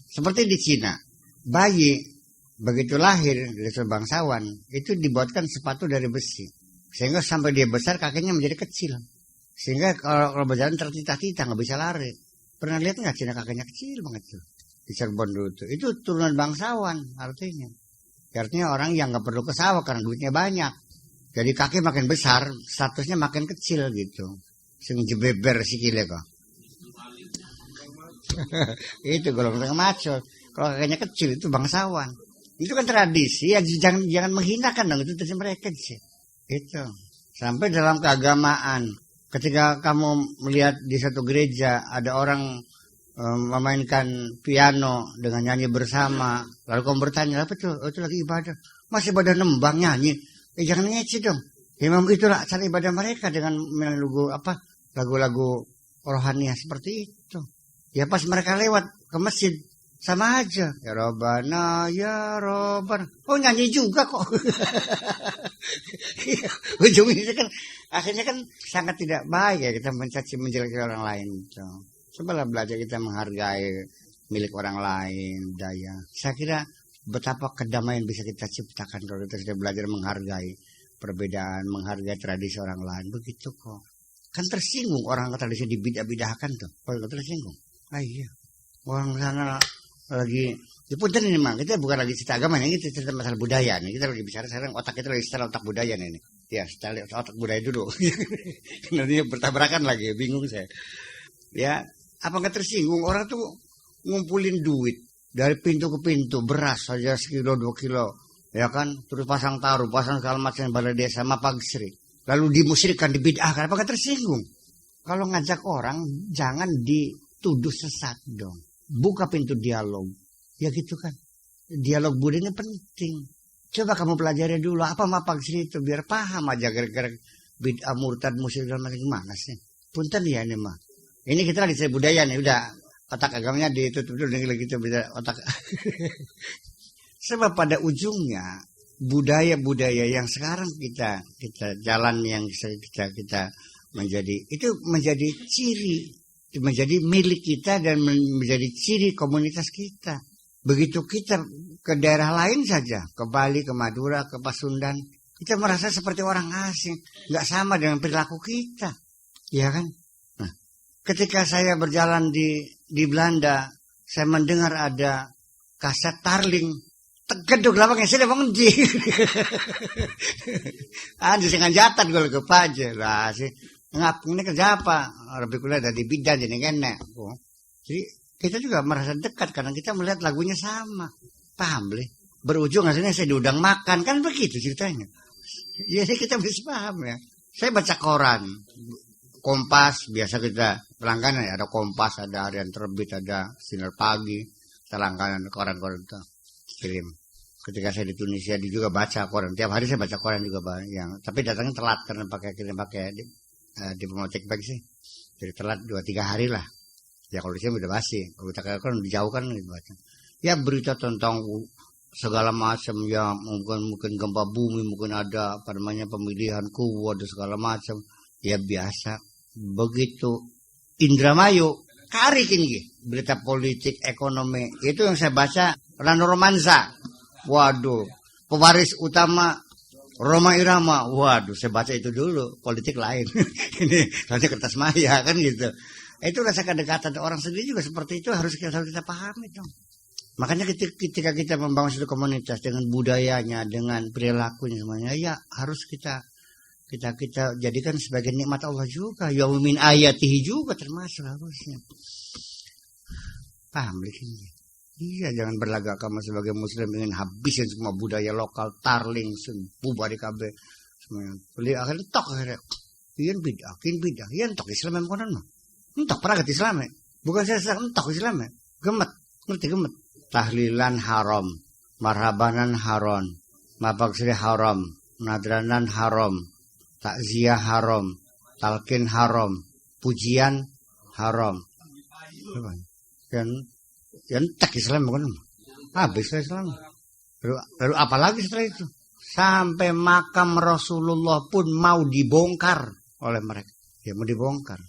Seperti di Cina. Bayi begitu lahir dari bangsawan itu dibuatkan sepatu dari besi. Sehingga sampai dia besar kakinya menjadi kecil. Sehingga kalau berjalan tertitah-titah nggak bisa lari. Pernah lihat nggak Cina kakinya kecil banget tuh. Di Cirebon dulu tuh. Itu turunan bangsawan artinya. Artinya orang yang nggak perlu ke sawah karena duitnya banyak. Jadi kaki makin besar, statusnya makin kecil gitu. Sing jebeber sikile kok. Itu golongan maco. Kalau kakinya kecil itu bangsawan. Itu kan tradisi, ya jangan menghinakan dong itu tradisi mereka sih. Itu. Sampai dalam keagamaan, ketika kamu melihat di satu gereja ada orang memainkan piano dengan nyanyi bersama, lalu kamu bertanya, apa tuh? Oh, itu lagi ibadah. Masih ibadah nembang nyanyi. Jangan ngeci dong. Memang itulah cara ibadah mereka dengan lagu-lagu rohani seperti itu. Ya pas mereka lewat ke masjid sama aja. Ya Robbana, ya Robbana. Oh nyanyi juga kok. Ujungnya kan akhirnya kan sangat tidak baik ya kita mencaci menjelekkan orang lain. Gitu. Cobalah belajar kita menghargai milik orang lain, budaya. Saya kira betapa kedamaian bisa kita ciptakan kalau kita sudah belajar menghargai perbedaan, menghargai tradisi orang lain. Begitu kok. Kan tersinggung orang tradisi dibidah-bidahkan tuh. Kalau tersinggung. Iya. Orang sana lagi dipunten ini mah. Kita bukan lagi cerita agama ini, kita cerita masalah budaya nih. Kita lagi bicara sekarang otak kita lagi setelah otak budaya nih. Ya, setelah otak budaya dulu. Nanti bertabrakan lagi, bingung saya. Ya, apa nggak tersinggung orang tuh ngumpulin duit dari pintu ke pintu, beras saja sekilo 2 kilo, ya kan, terus pasang taruh, pasang segala macam balai desa sama pagsri, lalu dimusyrikan, dibid'ahkan, apakah tersinggung? Kalau ngajak orang jangan dituduh sesat dong, buka pintu dialog, ya gitu kan, dialog budaya penting. Coba kamu pelajari dulu apa pagsri itu biar paham aja gara-gara bid'ah murtad musyrik dan macam gimana sih? Punten ya ini mah. Ini kita lagi cerita budaya nih, udah otak agamanya ditutup dulu nih gitu bisa otak. Sebab pada ujungnya budaya-budaya yang sekarang kita jalan yang kita menjadi itu menjadi ciri, menjadi milik kita dan menjadi ciri komunitas kita. Begitu kita ke daerah lain saja, ke Bali, ke Madura, ke Pasundan, kita merasa seperti orang asing, nggak sama dengan perilaku kita, ya kan? Ketika saya berjalan di Belanda, saya mendengar ada kaset Tarling. Tegeduk lapangnya, saya bangun di. Ada sengaja jatan gue ke aja lah sih. Ngap ini kerja apa? Lebih kuliah dari bidan jadi kene. Jadi kita juga merasa dekat karena kita melihat lagunya sama. Paham boleh? Berujung hasilnya saya diundang makan kan begitu ceritanya. Ya kita bisa paham ya. Saya baca koran. Kompas biasa kita langganan ya, ada Kompas, ada Harian Terbit, ada Sinar Pagi, kita langganan koran-koran itu kirim. Ketika saya di Tunisia juga baca koran, tiap hari saya baca koran juga yang, tapi datangnya telat karena kirim pakai diplomatic bag sih, jadi telat 2-3 hari lah. Ya kalau di sini udah basi, kalau kita kan dijauhkan gitu baca. Ya berita tentang segala macam ya mungkin gempa bumi, mungkin ada apa namanya pemilihan kubu, ada segala macam. Ya biasa. Begitu Indramayu kari kini berita politik ekonomi itu yang saya baca Rano Romansa, waduh pewaris utama Roma Irama, waduh saya baca itu dulu, politik lain ini soalnya kertas maya kan gitu. Itu rasa kedekatan orang sendiri juga seperti itu harus kita pahami dong. Makanya ketika kita membangun suatu komunitas dengan budayanya, dengan perilakunya semuanya, ya harus kita jadikan sebagai nikmat Allah juga. Ya min ayatihi juga termasuk harusnya. Paham begini? Iya, jangan berlagak kamu sebagai muslim ingin habisin semua budaya lokal, Tarling, bubar kabeh semuanya. Beli akhirnya tok akhirnya. Iyan bidah. Iyan tok Islam yang konon mah. Entok peragat Islam. Bukan saya entok Islam. Gemet, ngerti gemet. Tahlilan haram, marhabanan haram, mabagsri haram, nadranan haram, takziah haram, talqin haram, pujian haram. Yang tak Islam bukan? Habis Islam. Lalu apa lagi setelah itu? Sampai makam Rasulullah pun mau dibongkar oleh mereka. Ya mau dibongkar.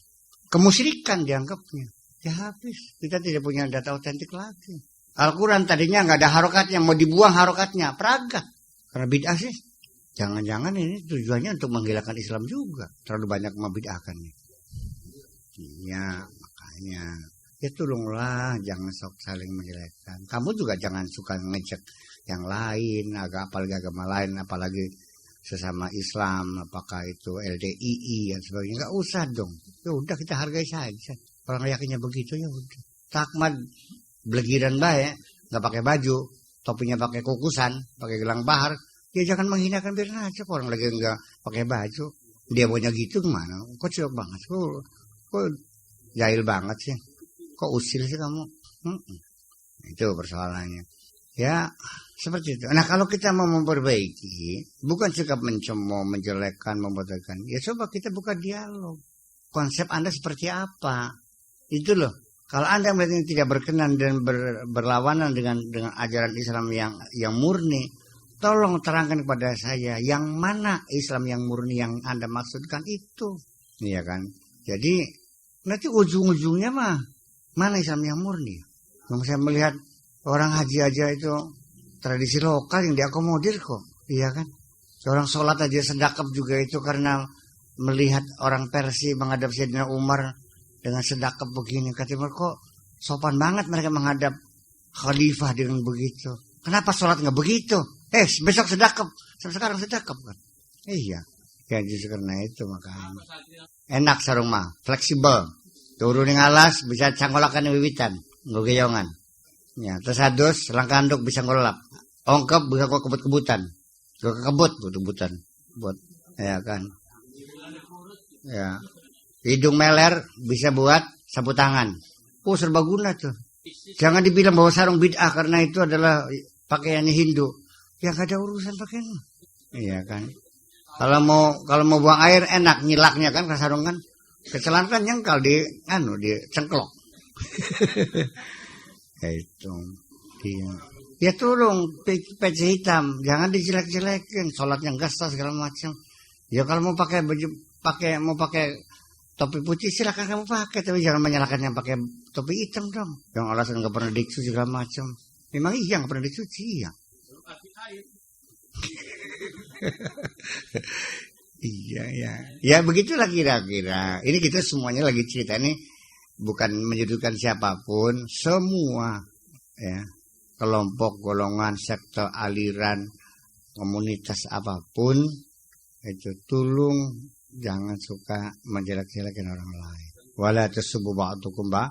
Kemusyrikan dianggapnya. Ya habis. Kita tidak punya data otentik lagi. Al-Quran tadinya nggak ada harokatnya. Mau dibuang harokatnya. Peragat. Karena bid'ah sih. Jangan-jangan ini tujuannya untuk menghilangkan Islam juga. Terlalu banyak membid'ahkan. Iya makanya. Ya tolonglah jangan sok saling menjelekkan. Kamu juga jangan suka ngecek yang lain, apalagi agama lain, apalagi sesama Islam, apakah itu LDII dan sebagainya. Nggak usah dong. Ya udah kita hargai saja. Orang yakinnya begitu ya udah. Takmat belegiran baik, nggak pakai baju, topinya pakai kukusan, pakai gelang bahar. Ya jangan menghinakan, biarin aja. Orang lagi nggak pakai baju, dia maunya gitu kemana? Kok cilok banget? Kok jahil banget sih? Kok usil sih kamu? Itu persoalannya. Ya seperti itu. Nah kalau kita mau memperbaiki, bukan sikap mencemooh, menjelekkan, membodohkan. Ya coba kita buka dialog. Konsep Anda seperti apa? Itu loh. Kalau Anda melihat ini tidak berkenan dan berlawanan dengan ajaran Islam yang murni, tolong terangkan kepada saya yang mana Islam yang murni yang Anda maksudkan itu. Iya kan? Jadi nanti ujung-ujungnya mah mana Islam yang murni? Yang saya melihat orang haji aja itu tradisi lokal yang diakomodir kok, iya kan? Orang sholat aja sedekap juga itu karena melihat orang Persia menghadap Sayyidina Umar dengan sedekap begini. Kata mereka kok sopan banget mereka menghadap khalifah dengan begitu. Kenapa sholat nggak begitu? Besok sedekap, sekarang sedekap kan? Iya, ya justru karena itu makanya. Enak sarung mah, fleksibel. Turun yang alas bisa canggolakan wiwitan, ngegeyongan. Ya, tersadus langkah handuk bisa ngolap. Ongkep bisa kok kebut-kebutan. Kebut-kebutan. Buat ya kan. Ya. Hidung meler bisa buat sapu tangan. Serbaguna tuh. Jangan dibilang bahwa sarung bid'ah karena itu adalah pakaian Hindu. Ya enggak ada urusan pakaian. Iya kan. Kalau mau buang air enak nyilaknya kan ke sarung kan. Kecelakaan kan nyengkal di cengklok. Itu dia. Ya tolong peci hitam jangan dijelek-jelekin, sholatnya enggak sah segala macam. Ya kalau mau pakai baju mau pakai topi putih silakan kamu pakai, tapi jangan menyalahkan yang pakai topi hitam dong. Yang alasan enggak pernah dicuci segala macam. Memang iya enggak pernah dicuci ya. Iya ya. Ya begitulah kira-kira. Ini kita semuanya lagi cerita ini bukan menyudutkan siapapun, semua ya. Kelompok, golongan, sektor, aliran, komunitas apapun itu tolong jangan suka menjelek-jelekan orang lain. Wala tasubbu ba'dukum ba'd.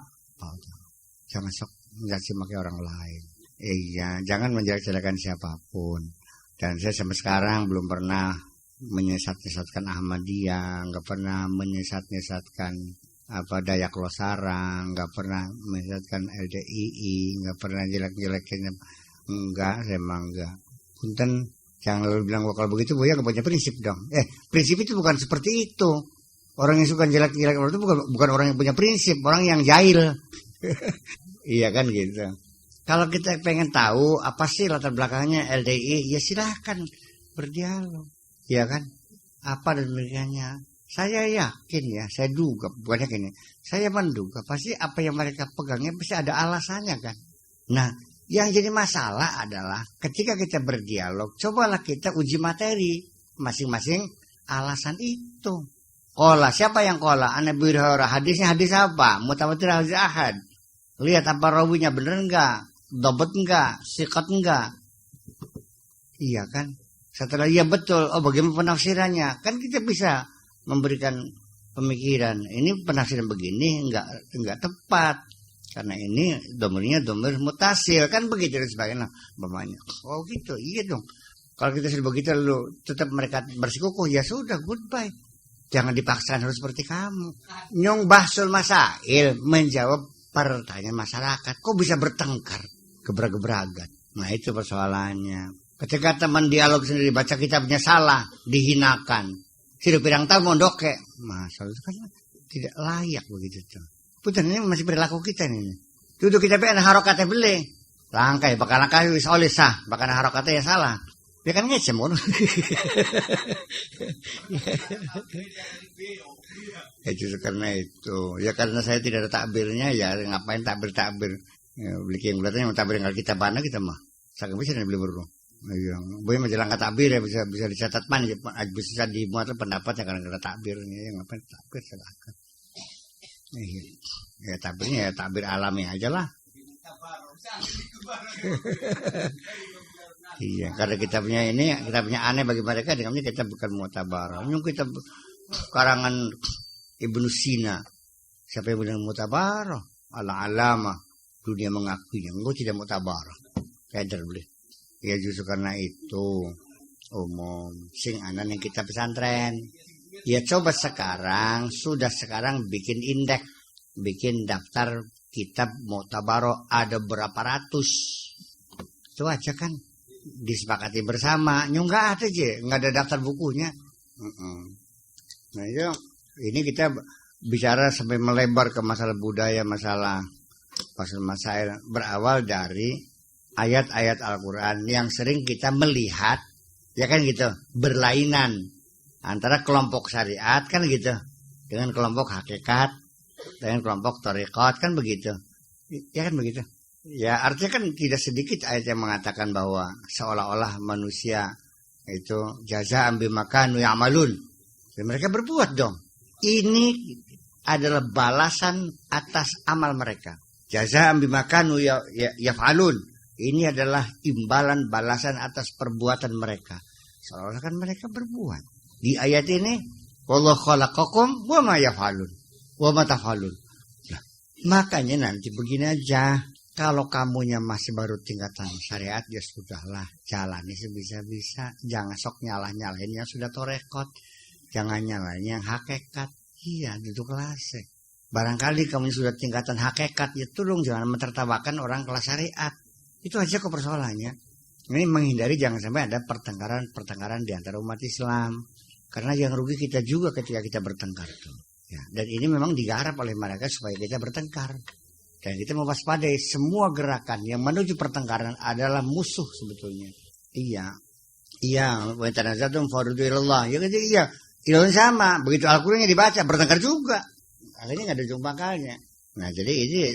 Jangan sok mencaci maki orang lain. Iya, jangan menjelek-jelekan siapapun. Dan saya sampai sekarang belum pernah menyesat-nyesatkan Ahmadiyah, enggak pernah menyesat-nyesatkan Dayak Losarang, nggak pernah menyesatkan LDII, nggak pernah jelek-jelekin, enggak, saya emang enggak. Punten, jangan lalu bilang kalau begitu Buya nggak punya prinsip dong. Prinsip itu bukan seperti itu. Orang yang suka jelek-jelek itu bukan orang yang punya prinsip, orang yang jahil. Iya kan gitu. Kalau kita pengen tahu apa sih latar belakangnya LDII, ya silahkan berdialog, ya kan? Apa dan demikiannya. Saya yakin ya, saya duga, bukan yakin ya, saya menduga pasti apa yang mereka pegangnya pasti ada alasannya kan. Nah, yang jadi masalah adalah ketika kita berdialog, cobalah kita uji materi masing-masing alasan itu. Kola, siapa yang kola? Ana Hurairah, hadisnya hadis apa? Mutawatir hadis ahad. Lihat apa rawinya bener enggak? Dobet enggak? Sikat enggak? Iya kan? Setelah iya betul, bagaimana penafsirannya? Kan kita bisa memberikan pemikiran ini penafsiran begini enggak tepat karena ini domirnya domir mutasil kan begitu dan sebagainya namanya. Oh gitu, iya dong. Kalau kita sudah begitu lalu tetap mereka bersikukuh, ya sudah goodbye. Jangan dipaksakan harus seperti kamu. Nyong bahsul masail menjawab pertanyaan masyarakat. Kok bisa bertengkar, gebrag-gebragan? Nah itu persoalannya. Ketika teman dialog sendiri baca kitabnya salah, dihinakan. Sudah pirang tahun mondok kayak masalah itu kan tidak layak begitu tuh. Putan ini masih perilaku kita ini. Duduk kita pengen harokatnya beli. Langkai bakal langkai wis oleh sah, bakal harokatnya ya salah. Dia kan ngecem kan. Ya justru karena itu. Ya karena saya tidak ada takbirnya ya ngapain takbir. Ya, beli yang yang takbir kalau kita mana kita mah. Saya bisa beli baru. Iya, boleh menjalankan takbir ya bisa dicatat pan bisa dimuat pendapatnya karena ada takbirnya ya ngapain takbir silakan. Iya. Ya takbirnya ya takbir alami aja lah. Iya, karena kita punya aneh bagi mereka, dengan kita bukan mutabarah. Yang kita karangan Ibnu Sina, siapa yang bilang mutabarah? Alama dunia mengakuinya, engkau tidak mutabarah. Keder boleh. Ya justru karena itu umum sing anan yang kita pesantren. Ya coba sekarang bikin indeks, bikin daftar kitab mutabarah ada berapa ratus. Itu aja kan. Disepakati bersama, nggak ada aja, nggak ada daftar bukunya. Nah ini kita bicara sampai melebar ke masalah budaya, masalah masail berawal dari ayat-ayat Al-Quran yang sering kita melihat, ya kan gitu, berlainan antara kelompok syariat kan gitu, dengan kelompok hakikat, dengan kelompok thariqat kan begitu, ya kan begitu. Ya artinya kan tidak sedikit ayat yang mengatakan bahwa seolah-olah manusia itu jazaan bima kanu ya'malun. Dan mereka berbuat dong. Ini adalah balasan atas amal mereka. Jazaan bima kanu yaf'alun. Ini adalah imbalan balasan atas perbuatan mereka. Seolah-olah kan mereka berbuat. Di ayat ini wallahu khalaqakum wa ma yaf'alun wa ma taf'alun. Nah, makanya nanti begini aja. Kalau kamunya masih baru tingkatan syariat, ya sudahlah, jalani sebisa-bisa. Jangan sok nyalahin yang sudah torekot. Jangan nyalahin yang hakikat. Iya, itu kelas. Barangkali kamu sudah tingkatan hakikat, ya tolong jangan mentertawakan orang kelas syariat. Itu aja kok persoalannya. Ini menghindari jangan sampai ada pertengkaran di antara umat Islam. Karena yang rugi kita juga ketika kita bertengkar. Ya, dan ini memang digarap oleh mereka supaya kita bertengkar. Dan kita mewaspadai semua gerakan yang menuju pertengkaran adalah musuh sebetulnya. Iya. Wa tanazatum farudhu ilallah. Ya gitu iya. Ilmu sama. Begitu Al-Qur'annya dibaca bertengkar juga. Akhirnya enggak ada ujung pangkalnya. Nah, jadi ini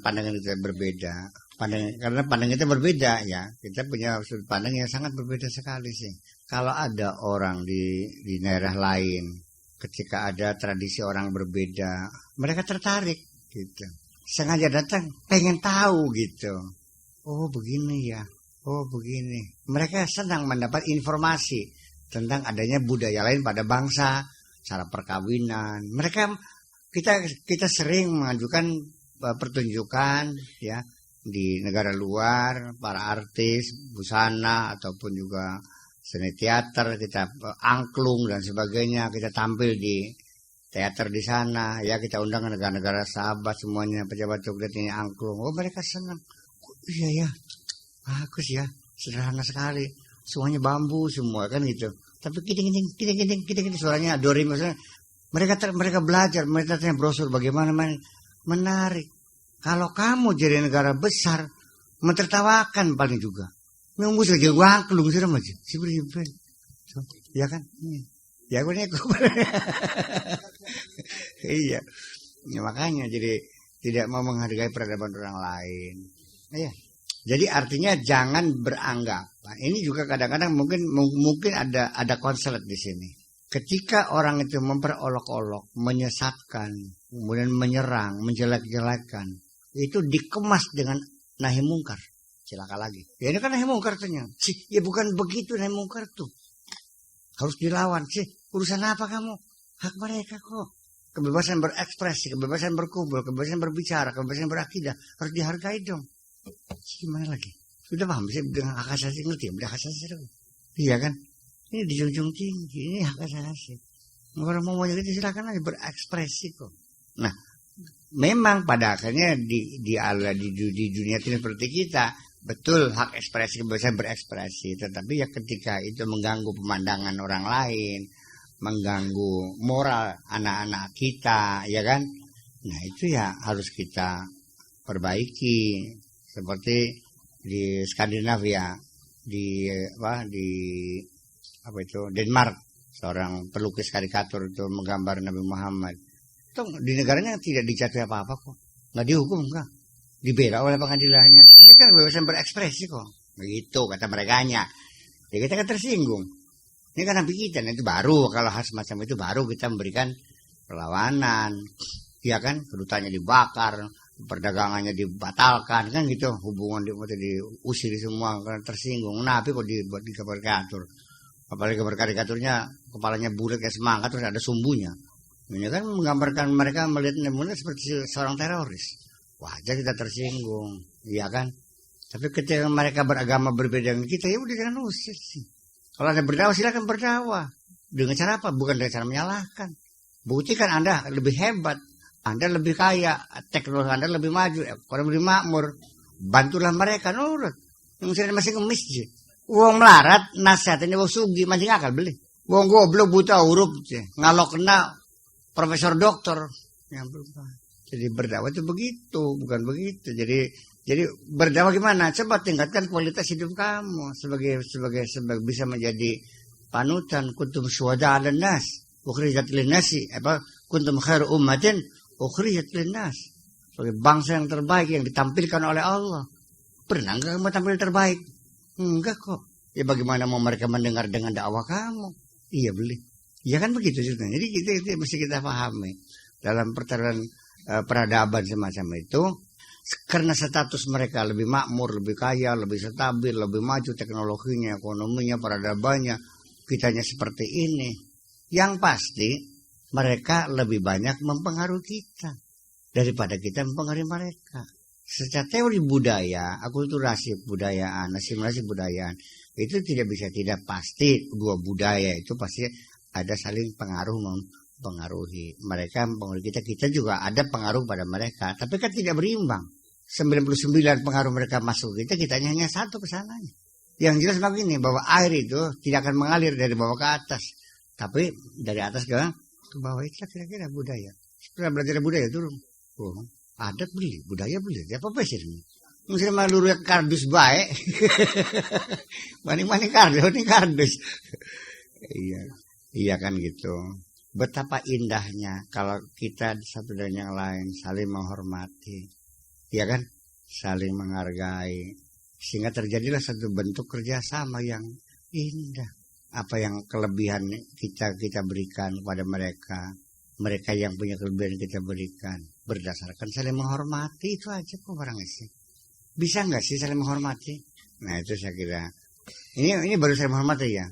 pandangan kita berbeda. Karena pandangan kita berbeda ya. Kita punya sudut pandang yang sangat berbeda sekali sih. Kalau ada orang di daerah lain ketika ada tradisi orang berbeda, mereka tertarik gitu. Sengaja datang, pengen tahu gitu. Oh begini ya, oh begini. Mereka senang mendapat informasi tentang adanya budaya lain pada bangsa, cara perkawinan. Kita sering mengajukan pertunjukan ya di negara luar, para artis, busana ataupun juga seni teater, kita angklung dan sebagainya, kita tampil di teater di sana, ya kita undang negara-negara sahabat semuanya, pejabat tugas ini angklung. Oh mereka senang. Iya ya, bagus ya, sederhana sekali. Semuanya bambu semua kan gitu. Tapi kiting suaranya dori misalnya. Mereka belajar, mereka tanya brosur bagaimana menarik. Kalau kamu jadi negara besar, mentertawakan paling juga. Nunggu saja gua angklung sih aja. Si beriben. So, ya kan? Ya gue nih iya. Ya, makanya jadi tidak mau menghargai peradaban orang lain. Iya. Jadi artinya jangan beranggapan. Ini juga kadang-kadang mungkin ada konslet di sini. Ketika orang itu memperolok-olok, menyesatkan, kemudian menyerang, menjelek-jelekan, itu dikemas dengan nahi mungkar. Celaka lagi. Ya ini kan nahi mungkar ternyata. Ya bukan begitu nahi mungkar tuh. Harus dilawan sih. Urusan apa kamu? Hak mereka kok. Kebebasan berekspresi, kebebasan berkumpul, kebebasan berbicara, kebebasan berakidah harus dihargai dong. Gimana lagi? Sudah paham sih dengan hak asasi, ngerti ya? Hak asasi dong. Iya kan? Ini dijunjung tinggi, ini hak asasi. Orang mau gitu silakan aja berekspresi kok. Nah, memang pada akhirnya di dunia ini seperti kita, betul hak ekspresi, kebebasan berekspresi, tetapi ya ketika itu mengganggu pemandangan orang lain, mengganggu moral anak-anak kita, ya kan? Nah itu ya harus kita perbaiki. Seperti di Skandinavia, di apa itu Denmark, seorang pelukis karikatur itu menggambar Nabi Muhammad. Itu di negaranya tidak dijatuhi apa-apa kok, nggak dihukum, enggak dibela oleh pengadilannya. Ini kan kebebasan berekspresi kok, begitu kata merekanya. Ya kita kan tersinggung. Ini kan nabi kita, itu baru kalau hal semacam itu baru kita memberikan perlawanan, ya kan, kedutannya dibakar, perdagangannya dibatalkan, kan gitu, hubungan diusir semua karena tersinggung. Nabi kok dibuat di karikatur, apalagi karikaturnya kepalanya bulat kayak semangka terus ada sumbunya. Ini kan menggambarkan mereka melihat Nabi seperti seorang teroris. Wajar kita tersinggung, iya kan? Tapi ketika mereka beragama berbeda dengan kita, ya udah jangan usir sih. Kalau Anda berdakwah silakan berdakwah. Dengan cara apa? Bukan dengan cara menyalahkan. Buktikan Anda lebih hebat, Anda lebih kaya, teknologi Anda lebih maju, orang lebih makmur. Bantulah mereka nurut. Yang masih ke masjid. Uang melarat, nasihatnya wong sugi, mancing akal beli. Wong goblok buta huruf, ngalok kena profesor doktor. Jadi berdakwah itu begitu, bukan begitu. Jadi berdakwah gimana? Coba tingkatkan kualitas hidup kamu sebagai bisa menjadi panutan. Kuntum syuhada 'alan nas, ukhrijat lin-nasi, kuntum khairu ummatin ukhrijat lin-nas. Sebagai bangsa yang terbaik yang ditampilkan oleh Allah. Pernah enggak kamu tampil terbaik? Enggak kok. Ya bagaimana mau mereka mendengar dengan dakwah kamu? Iya beli. Ya kan begitu sebenarnya. Jadi kita mesti kita pahami dalam peradaban semacam itu, karena status mereka lebih makmur, lebih kaya, lebih stabil, lebih maju teknologinya, ekonominya, peradabannya, kitanya seperti ini. Yang pasti mereka lebih banyak mempengaruhi kita daripada kita mempengaruhi mereka. Secara teori budaya, akulturasi budayaan, asimilasi budayaan, itu tidak bisa tidak pasti dua budaya itu pasti ada saling mempengaruhi. Mereka mempengaruhi kita juga ada pengaruh pada mereka, tapi kan tidak berimbang. 99 pengaruh mereka masuk kita hanya satu kesananya. Yang jelas begini, bahwa air itu tidak akan mengalir dari bawah ke atas, tapi dari atas ke bawah. Itu kira-kira budaya. Setelah belajar budaya turun. Oh, adat beli, budaya beli. Apa pesir ini? Mesti maluru kardus baik. Mani kardus. Iya kan gitu. Betapa indahnya kalau kita satu dan yang lain saling menghormati, ya kan, saling menghargai, sehingga terjadilah satu bentuk kerjasama yang indah. Apa yang kelebihan kita berikan kepada mereka yang punya kelebihan kita berikan, berdasarkan saling menghormati, itu aja kok barang sih. Bisa nggak sih saling menghormati? Nah itu saya kira ini baru saling menghormati ya,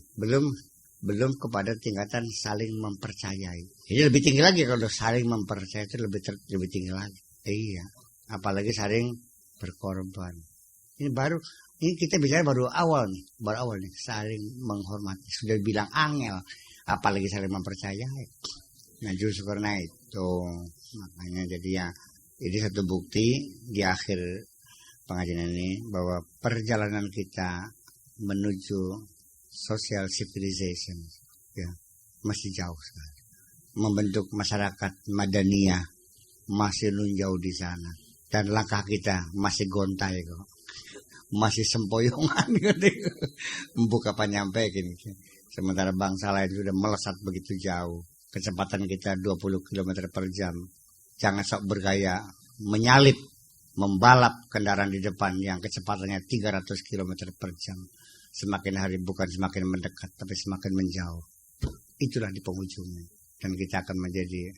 belum kepada tingkatan saling mempercayai. Jadi lebih tinggi lagi, kalau saling mempercayai itu lebih tinggi lagi. Iya, apalagi saling berkorban. Ini kita bicara baru awal nih, saling menghormati. Sudah bilang angel, apalagi saling mempercayai. Nah justru karena itu, makanya jadi ya, ini satu bukti di akhir pengajian ini bahwa perjalanan kita menuju social civilization ya masih jauh sekali. Membentuk masyarakat madaniyah masih jauh di sana, dan langkah kita masih gontai kok, masih sempoyongan gitu. Empuk kapan nyampe gini. Sementara bangsa lain sudah melesat begitu jauh. Kecepatan kita 20 km per jam. Jangan sok bergaya menyalip, membalap kendaraan di depan yang kecepatannya 300 km per jam. Semakin hari bukan semakin mendekat, tapi semakin menjauh. Itulah di penghujungnya. Dan kita akan menjadi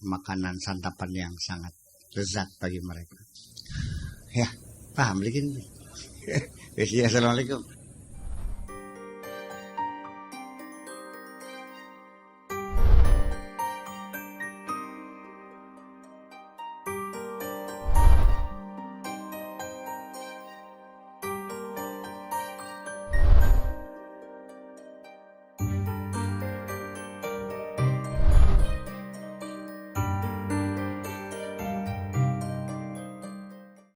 makanan santapan yang sangat lezat bagi mereka. Ya, paham bikin. Assalamualaikum.